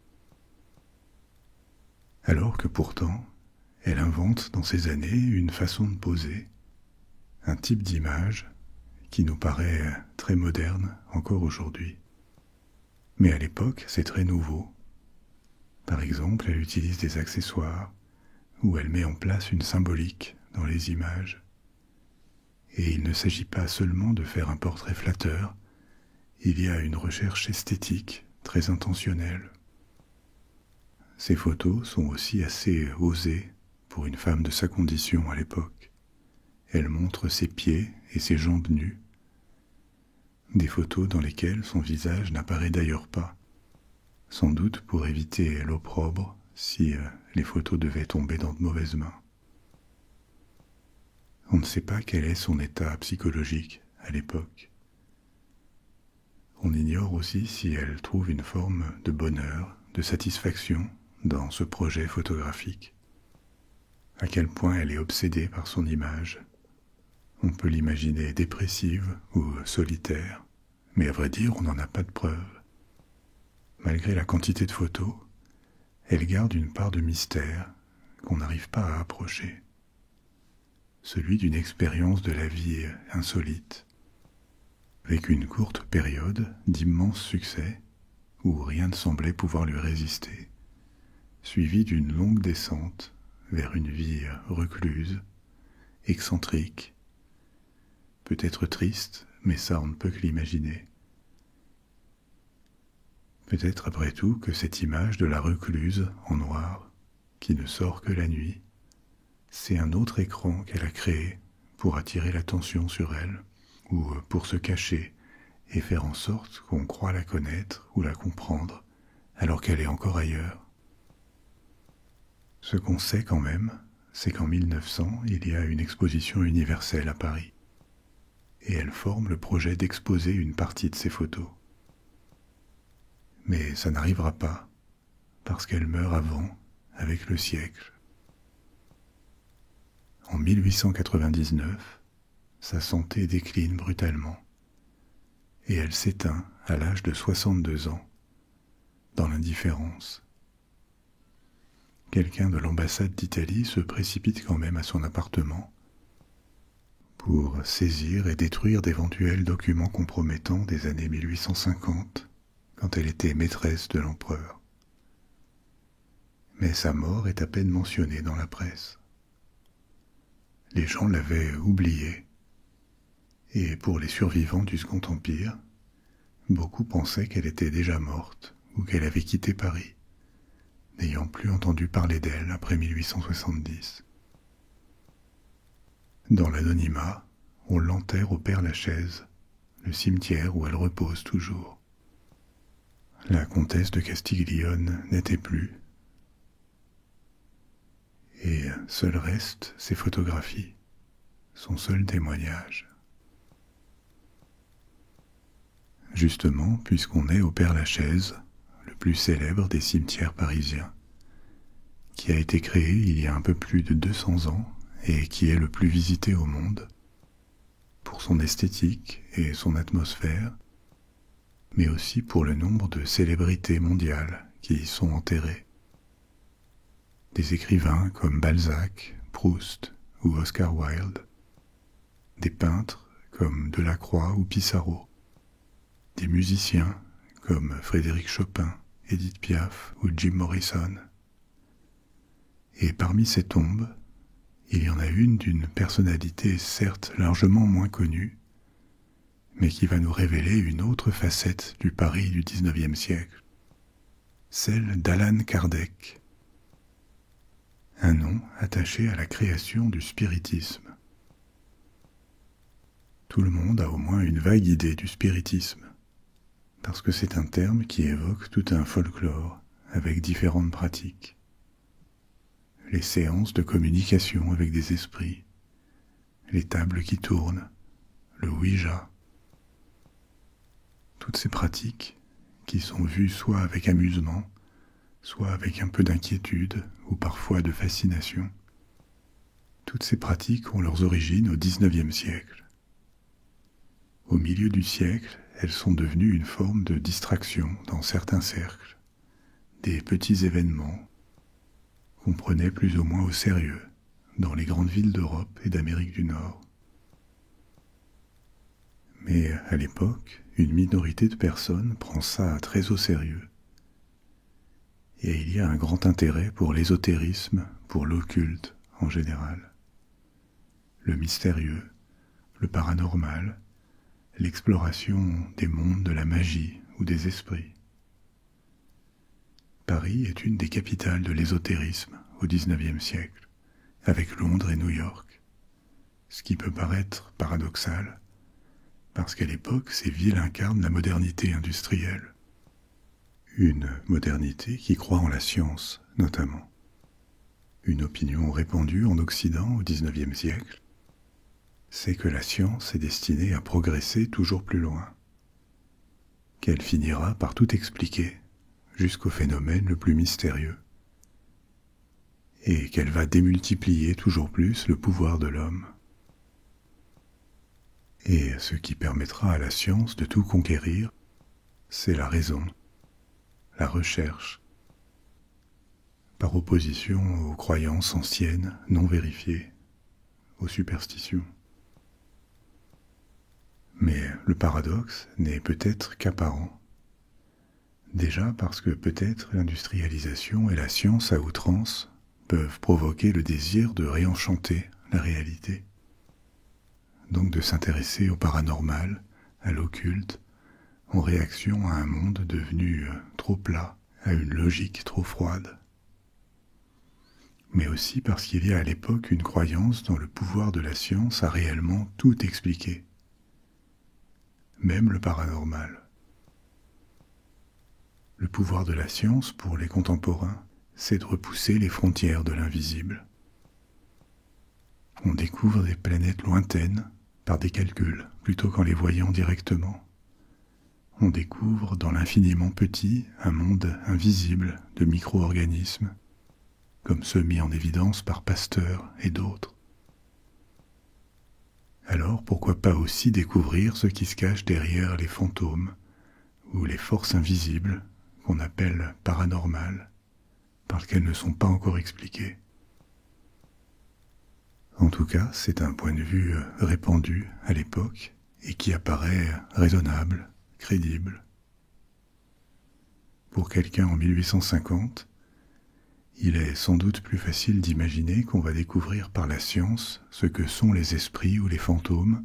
Alors que pourtant, elle invente dans ces années une façon de poser, un type d'image qui nous paraît très moderne encore aujourd'hui. Mais à l'époque, c'est très nouveau, Par exemple, elle utilise des accessoires ou elle met en place une symbolique dans les images. Et il ne s'agit pas seulement de faire un portrait flatteur, il y a une recherche esthétique très intentionnelle. Ces photos sont aussi assez osées pour une femme de sa condition à l'époque. Elle montre ses pieds et ses jambes nues. Des photos dans lesquelles son visage n'apparaît d'ailleurs pas, sans doute pour éviter l'opprobre si les photos devaient tomber dans de mauvaises mains. On ne sait pas quel est son état psychologique à l'époque. On ignore aussi si elle trouve une forme de bonheur, de satisfaction dans ce projet photographique. À quel point elle est obsédée par son image. On peut l'imaginer dépressive ou solitaire, mais à vrai dire, on n'en a pas de preuves. Malgré la quantité de photos, elle garde une part de mystère qu'on n'arrive pas à approcher. Celui d'une expérience de la vie insolite, avec une courte période d'immense succès où rien ne semblait pouvoir lui résister, suivie d'une longue descente vers une vie recluse, excentrique, peut-être triste, mais ça on ne peut que l'imaginer. Peut-être après tout que cette image de la recluse en noir, qui ne sort que la nuit, c'est un autre écran qu'elle a créé pour attirer l'attention sur elle, ou pour se cacher et faire en sorte qu'on croit la connaître ou la comprendre, alors qu'elle est encore ailleurs. Ce qu'on sait quand même, c'est qu'en 1900, il y a une exposition universelle à Paris, et elle forme le projet d'exposer une partie de ses photos. Mais ça n'arrivera pas, parce qu'elle meurt avant, avec le siècle. En 1899, sa santé décline brutalement, et elle s'éteint à l'âge de 62 ans, dans l'indifférence. Quelqu'un de l'ambassade d'Italie se précipite quand même à son appartement pour saisir et détruire d'éventuels documents compromettants des années 1850, quand elle était maîtresse de l'empereur. Mais sa mort est à peine mentionnée dans la presse. Les gens l'avaient oubliée, et pour les survivants du Second Empire, beaucoup pensaient qu'elle était déjà morte ou qu'elle avait quitté Paris, n'ayant plus entendu parler d'elle après 1870. Dans l'anonymat, on l'enterre au Père-Lachaise, le cimetière où elle repose toujours. La comtesse de Castiglione n'était plus, et seul reste ses photographies, son seul témoignage. Justement, puisqu'on est au Père-Lachaise, le plus célèbre des cimetières parisiens, qui a été créé il y a un peu plus de 200 ans et qui est le plus visité au monde, pour son esthétique et son atmosphère, mais aussi pour le nombre de célébrités mondiales qui y sont enterrées. Des écrivains comme Balzac, Proust ou Oscar Wilde, des peintres comme Delacroix ou Pissarro, des musiciens comme Frédéric Chopin, Edith Piaf ou Jim Morrison. Et parmi ces tombes, il y en a une d'une personnalité certes largement moins connue, mais qui va nous révéler une autre facette du Paris du XIXe siècle, celle d'Allan Kardec, un nom attaché à la création du spiritisme. Tout le monde a au moins une vague idée du spiritisme, parce que c'est un terme qui évoque tout un folklore avec différentes pratiques. Les séances de communication avec des esprits, les tables qui tournent, le Ouija. Toutes ces pratiques qui sont vues soit avec amusement, soit avec un peu d'inquiétude ou parfois de fascination. Toutes ces pratiques ont leurs origines au XIXe siècle. Au milieu du siècle, elles sont devenues une forme de distraction dans certains cercles, des petits événements qu'on prenait plus ou moins au sérieux dans les grandes villes d'Europe et d'Amérique du Nord. Mais à l'époque, une minorité de personnes prend ça très au sérieux. et il y a un grand intérêt pour l'ésotérisme, pour l'occulte en général. Le mystérieux, le paranormal, l'exploration des mondes de la magie ou des esprits. Paris est une des capitales de l'ésotérisme au XIXe siècle, avec Londres et New York, ce qui peut paraître paradoxal, parce qu'à l'époque, ces villes incarnent la modernité industrielle. Une modernité qui croit en la science, notamment. Une opinion répandue en Occident au XIXe siècle, c'est que la science est destinée à progresser toujours plus loin, qu'elle finira par tout expliquer jusqu'au phénomène le plus mystérieux, et qu'elle va démultiplier toujours plus le pouvoir de l'homme. Et ce qui permettra à la science de tout conquérir, c'est la raison, la recherche, par opposition aux croyances anciennes non vérifiées, aux superstitions. Mais le paradoxe n'est peut-être qu'apparent. Déjà parce que peut-être l'industrialisation et la science à outrance peuvent provoquer le désir de réenchanter la réalité. Donc de s'intéresser au paranormal, à l'occulte, en réaction à un monde devenu trop plat, à une logique trop froide. Mais aussi parce qu'il y a à l'époque une croyance dans le pouvoir de la science à réellement tout expliquer, même le paranormal. Le pouvoir de la science, pour les contemporains, c'est de repousser les frontières de l'invisible. On découvre des planètes lointaines par des calculs, plutôt qu'en les voyant directement. On découvre dans l'infiniment petit un monde invisible de micro-organismes, comme ceux mis en évidence par Pasteur et d'autres. Alors pourquoi pas aussi découvrir ce qui se cache derrière les fantômes ou les forces invisibles qu'on appelle paranormales, parce qu'elles ne sont pas encore expliquées. En tout cas, c'est un point de vue répandu à l'époque et qui apparaît raisonnable, crédible. Pour quelqu'un en 1850, il est sans doute plus facile d'imaginer qu'on va découvrir par la science ce que sont les esprits ou les fantômes,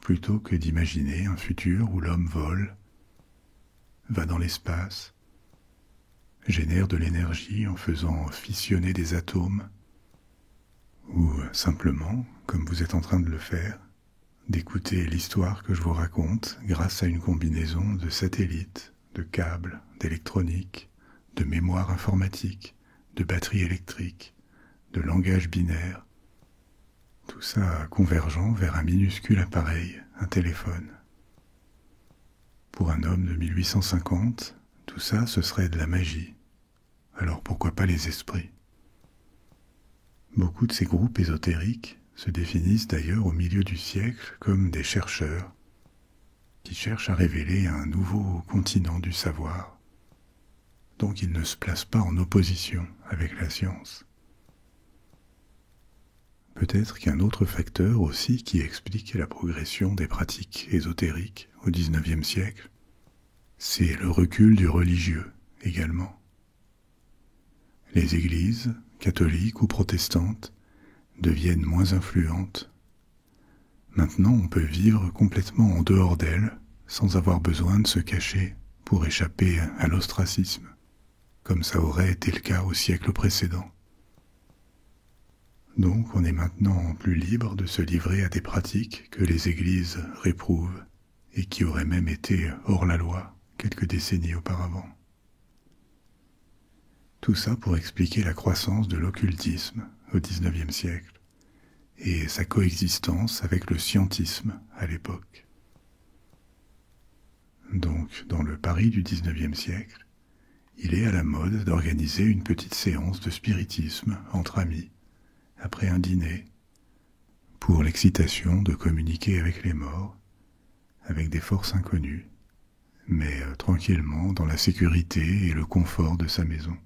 plutôt que d'imaginer un futur où l'homme vole, va dans l'espace, génère de l'énergie en faisant fissionner des atomes, ou simplement, comme vous êtes en train de le faire, d'écouter l'histoire que je vous raconte grâce à une combinaison de satellites, de câbles, d'électronique, de mémoire informatique, de batterie électrique, de langage binaire, tout ça convergeant vers un minuscule appareil, un téléphone. Pour un homme de 1850, tout ça, ce serait de la magie. Alors pourquoi pas les esprits? Beaucoup de ces groupes ésotériques se définissent d'ailleurs au milieu du siècle comme des chercheurs qui cherchent à révéler un nouveau continent du savoir. Donc ils ne se placent pas en opposition avec la science. Peut-être qu'un autre facteur aussi qui explique la progression des pratiques ésotériques au XIXe siècle, c'est le recul du religieux également. Les églises, catholiques ou protestantes, deviennent moins influentes. Maintenant, on peut vivre complètement en dehors d'elles, sans avoir besoin de se cacher pour échapper à l'ostracisme, comme ça aurait été le cas au siècle précédent. Donc on est maintenant plus libre de se livrer à des pratiques que les églises réprouvent et qui auraient même été hors la loi quelques décennies auparavant. Tout ça pour expliquer la croissance de l'occultisme au XIXe siècle et sa coexistence avec le scientisme à l'époque. Donc, dans le Paris du XIXe siècle, il est à la mode d'organiser une petite séance de spiritisme entre amis, après un dîner, pour l'excitation de communiquer avec les morts, avec des forces inconnues, mais tranquillement dans la sécurité et le confort de sa maison.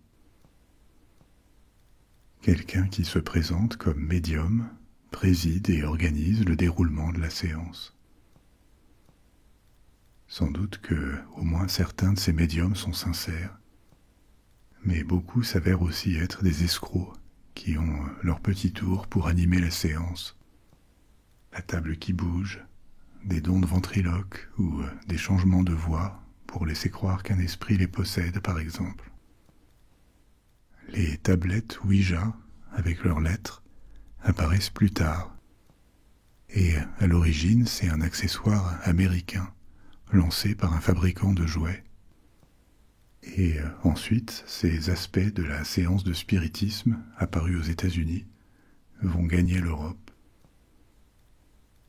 Quelqu'un qui se présente comme médium préside et organise le déroulement de la séance. Sans doute que au moins certains de ces médiums sont sincères, mais beaucoup s'avèrent aussi être des escrocs qui ont leur petit tour pour animer la séance. La table qui bouge, des dons de ventriloque ou des changements de voix pour laisser croire qu'un esprit les possède, par exemple. Les tablettes Ouija, avec leurs lettres, apparaissent plus tard. Et à l'origine, c'est un accessoire américain, lancé par un fabricant de jouets. Et ensuite, ces aspects de la séance de spiritisme, apparus aux États-Unis, vont gagner l'Europe.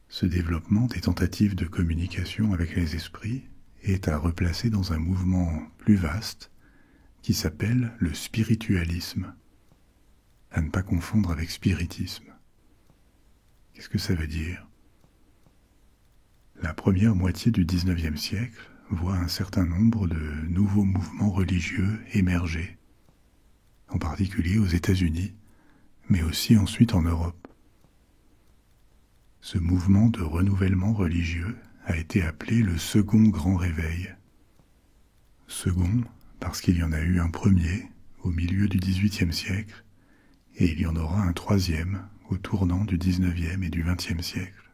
Ce développement des tentatives de communication avec les esprits est à replacer dans un mouvement plus vaste qui s'appelle le spiritualisme, à ne pas confondre avec spiritisme. Qu'est-ce que ça veut dire? La première moitié du XIXe siècle voit un certain nombre de nouveaux mouvements religieux émerger, en particulier aux États-Unis, mais aussi ensuite en Europe. Ce mouvement de renouvellement religieux a été appelé le second grand réveil. Second, parce qu'il y en a eu un premier au milieu du XVIIIe siècle, et il y en aura un troisième au tournant du XIXe et du XXe siècle.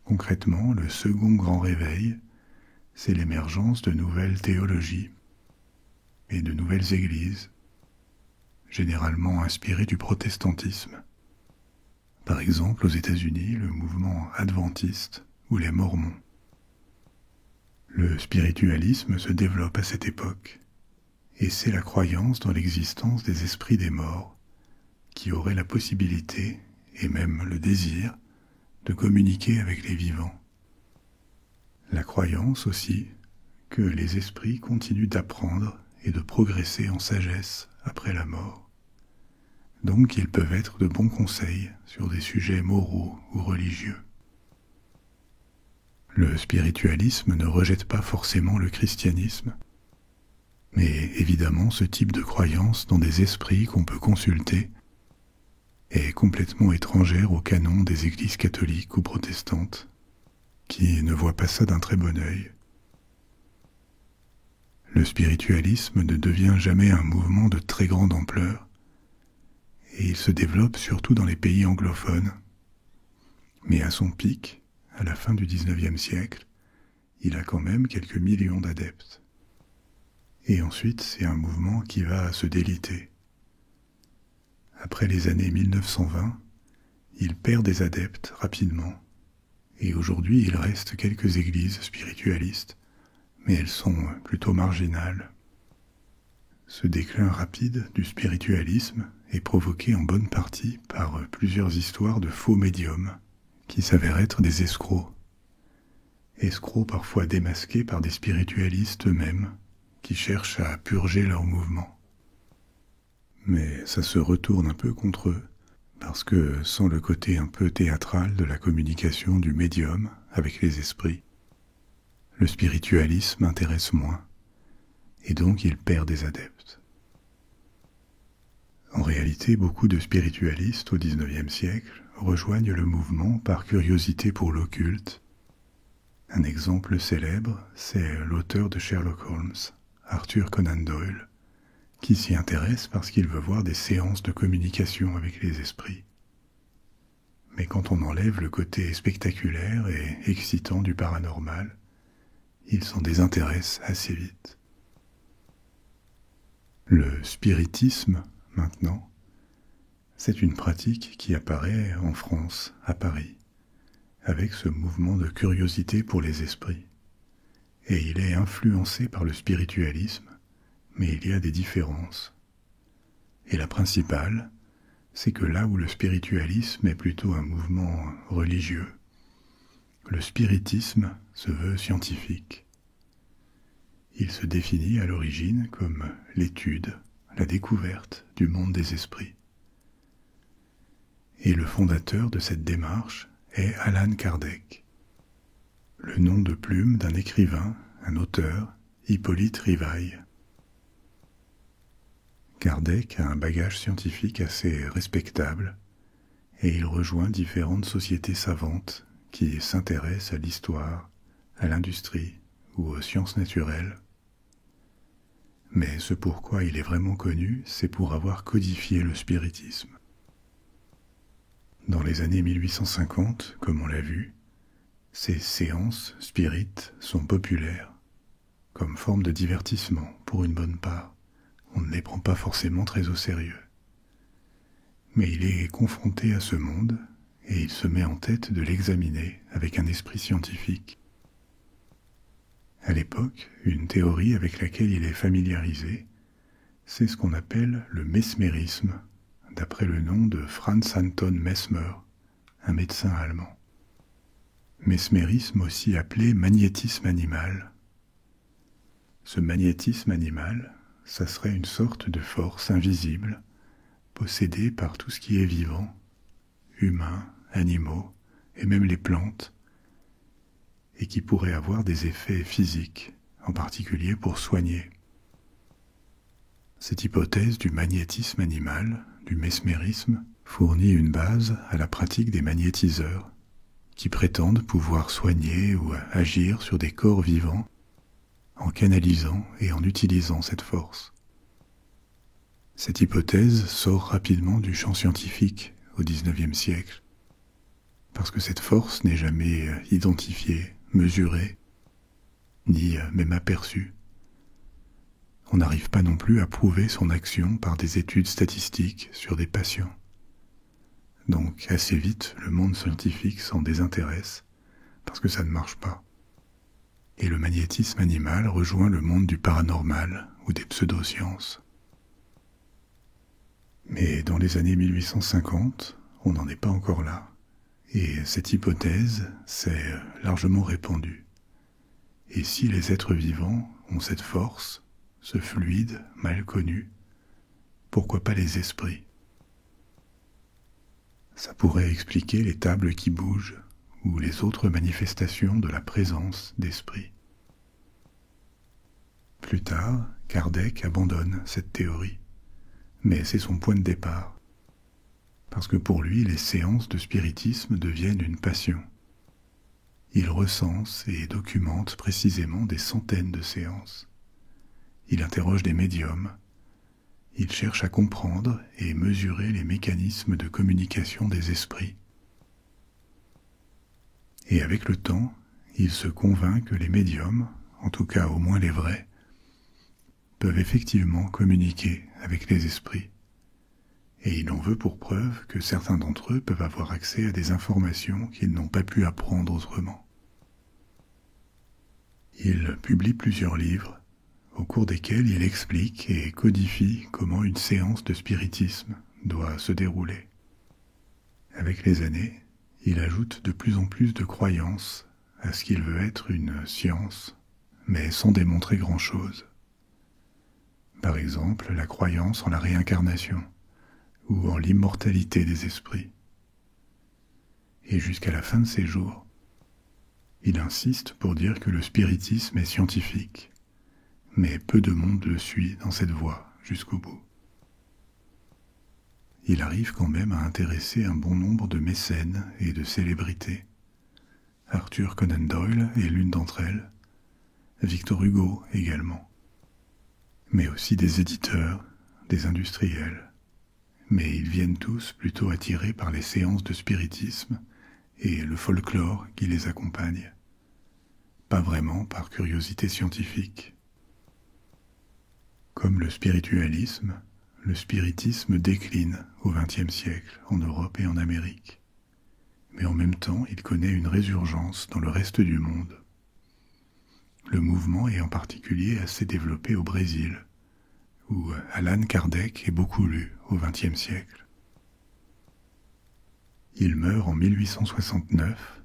Concrètement, le second grand réveil, c'est l'émergence de nouvelles théologies et de nouvelles églises, généralement inspirées du protestantisme. Par exemple, aux États-Unis, le mouvement adventiste ou les Mormons. Le spiritualisme se développe à cette époque, et c'est la croyance dans l'existence des esprits des morts qui auraient la possibilité, et même le désir, de communiquer avec les vivants. La croyance aussi que les esprits continuent d'apprendre et de progresser en sagesse après la mort. Donc ils peuvent être de bons conseils sur des sujets moraux ou religieux. Le spiritualisme ne rejette pas forcément le christianisme, mais évidemment ce type de croyance dans des esprits qu'on peut consulter est complètement étrangère au canon des églises catholiques ou protestantes, qui ne voient pas ça d'un très bon œil. Le spiritualisme ne devient jamais un mouvement de très grande ampleur, et il se développe surtout dans les pays anglophones. Mais à son pic, à la fin du XIXe siècle, il a quand même quelques millions d'adeptes. Et ensuite, c'est un mouvement qui va se déliter. Après les années 1920, il perd des adeptes rapidement, et aujourd'hui il reste quelques églises spiritualistes, mais elles sont plutôt marginales. Ce déclin rapide du spiritualisme est provoqué en bonne partie par plusieurs histoires de faux médiums qui s'avèrent être des escrocs. Escrocs parfois démasqués par des spiritualistes eux-mêmes qui cherchent à purger leur mouvement. Mais ça se retourne un peu contre eux, parce que sans le côté un peu théâtral de la communication du médium avec les esprits, le spiritualisme intéresse moins, et donc il perd des adeptes. En réalité, beaucoup de spiritualistes au XIXe siècle rejoignent le mouvement par curiosité pour l'occulte. Un exemple célèbre, c'est l'auteur de Sherlock Holmes, Arthur Conan Doyle, qui s'y intéresse parce qu'il veut voir des séances de communication avec les esprits. Mais quand on enlève le côté spectaculaire et excitant du paranormal, il s'en désintéresse assez vite. Le spiritisme, maintenant, c'est une pratique qui apparaît en France, à Paris, avec ce mouvement de curiosité pour les esprits. Et il est influencé par le spiritualisme, mais il y a des différences. Et la principale, c'est que là où le spiritualisme est plutôt un mouvement religieux, le spiritisme se veut scientifique. Il se définit à l'origine comme l'étude, la découverte du monde des esprits. Et le fondateur de cette démarche est Allan Kardec, le nom de plume d'un écrivain, un auteur, Hippolyte Rivail. Kardec a un bagage scientifique assez respectable et il rejoint différentes sociétés savantes qui s'intéressent à l'histoire, à l'industrie ou aux sciences naturelles. Mais ce pourquoi il est vraiment connu, c'est pour avoir codifié le spiritisme. Dans les années 1850, comme on l'a vu, ces séances spirites sont populaires, comme forme de divertissement pour une bonne part. On ne les prend pas forcément très au sérieux. Mais il est confronté à ce monde et il se met en tête de l'examiner avec un esprit scientifique. À l'époque, une théorie avec laquelle il est familiarisé, c'est ce qu'on appelle le mesmérisme, d'après le nom de Franz Anton Mesmer, un médecin allemand. Mesmérisme aussi appelé magnétisme animal. Ce magnétisme animal, ça serait une sorte de force invisible, possédée par tout ce qui est vivant, humains, animaux, et même les plantes, et qui pourrait avoir des effets physiques, en particulier pour soigner. Cette hypothèse du magnétisme animal, du mesmérisme, fournit une base à la pratique des magnétiseurs, qui prétendent pouvoir soigner ou agir sur des corps vivants en canalisant et en utilisant cette force. Cette hypothèse sort rapidement du champ scientifique au XIXe siècle, parce que cette force n'est jamais identifiée, mesurée, ni même aperçue. On n'arrive pas non plus à prouver son action par des études statistiques sur des patients. Donc assez vite, le monde scientifique s'en désintéresse, parce que ça ne marche pas. Et le magnétisme animal rejoint le monde du paranormal ou des pseudosciences. Mais dans les années 1850, on n'en est pas encore là. Et cette hypothèse s'est largement répandue. Et si les êtres vivants ont cette force, ce fluide mal connu, pourquoi pas les esprits? Ça pourrait expliquer les tables qui bougent ou les autres manifestations de la présence d'esprits. Plus tard, Kardec abandonne cette théorie, mais c'est son point de départ. Parce que pour lui, les séances de spiritisme deviennent une passion. Il recense et documente précisément des centaines de séances. Il interroge des médiums. Il cherche à comprendre et mesurer les mécanismes de communication des esprits. Et avec le temps, il se convainc que les médiums, en tout cas au moins les vrais, peuvent effectivement communiquer avec les esprits. Et il en veut pour preuve que certains d'entre eux peuvent avoir accès à des informations qu'ils n'ont pas pu apprendre autrement. Il publie plusieurs livres, au cours desquels il explique et codifie comment une séance de spiritisme doit se dérouler. Avec les années, il ajoute de plus en plus de croyances à ce qu'il veut être une science, mais sans démontrer grand-chose. Par exemple, la croyance en la réincarnation, ou en l'immortalité des esprits. Et jusqu'à la fin de ses jours, il insiste pour dire que le spiritisme est scientifique, mais peu de monde le suit dans cette voie jusqu'au bout. Il arrive quand même à intéresser un bon nombre de mécènes et de célébrités. Arthur Conan Doyle est l'une d'entre elles, Victor Hugo également, mais aussi des éditeurs, des industriels. Mais ils viennent tous plutôt attirés par les séances de spiritisme et le folklore qui les accompagne, pas vraiment par curiosité scientifique. Comme le spiritualisme décline au XXe siècle en Europe et en Amérique, mais en même temps il connaît une résurgence dans le reste du monde. Le mouvement est en particulier assez développé au Brésil, où Allan Kardec est beaucoup lu au XXe siècle. Il meurt en 1869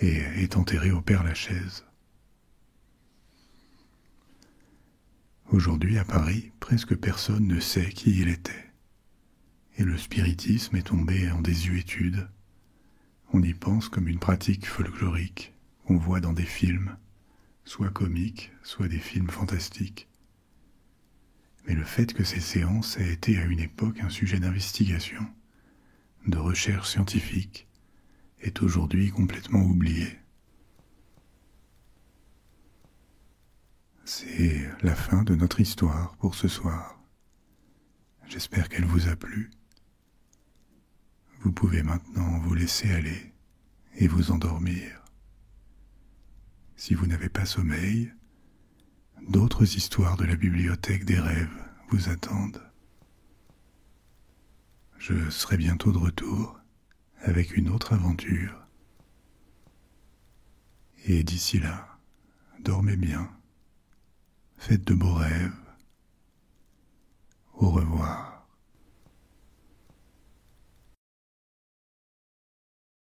et est enterré au Père-Lachaise. Aujourd'hui, à Paris, presque personne ne sait qui il était. Et le spiritisme est tombé en désuétude. On y pense comme une pratique folklorique qu'on voit dans des films, soit comiques, soit des films fantastiques. Mais le fait que ces séances aient été à une époque un sujet d'investigation, de recherche scientifique, est aujourd'hui complètement oublié. C'est et la fin de notre histoire pour ce soir. J'espère qu'elle vous a plu. Vous pouvez maintenant vous laisser aller et vous endormir. Si vous n'avez pas sommeil, d'autres histoires de la bibliothèque des rêves vous attendent. Je serai bientôt de retour avec une autre aventure. Et d'ici là, dormez bien, faites de beaux rêves. Au revoir.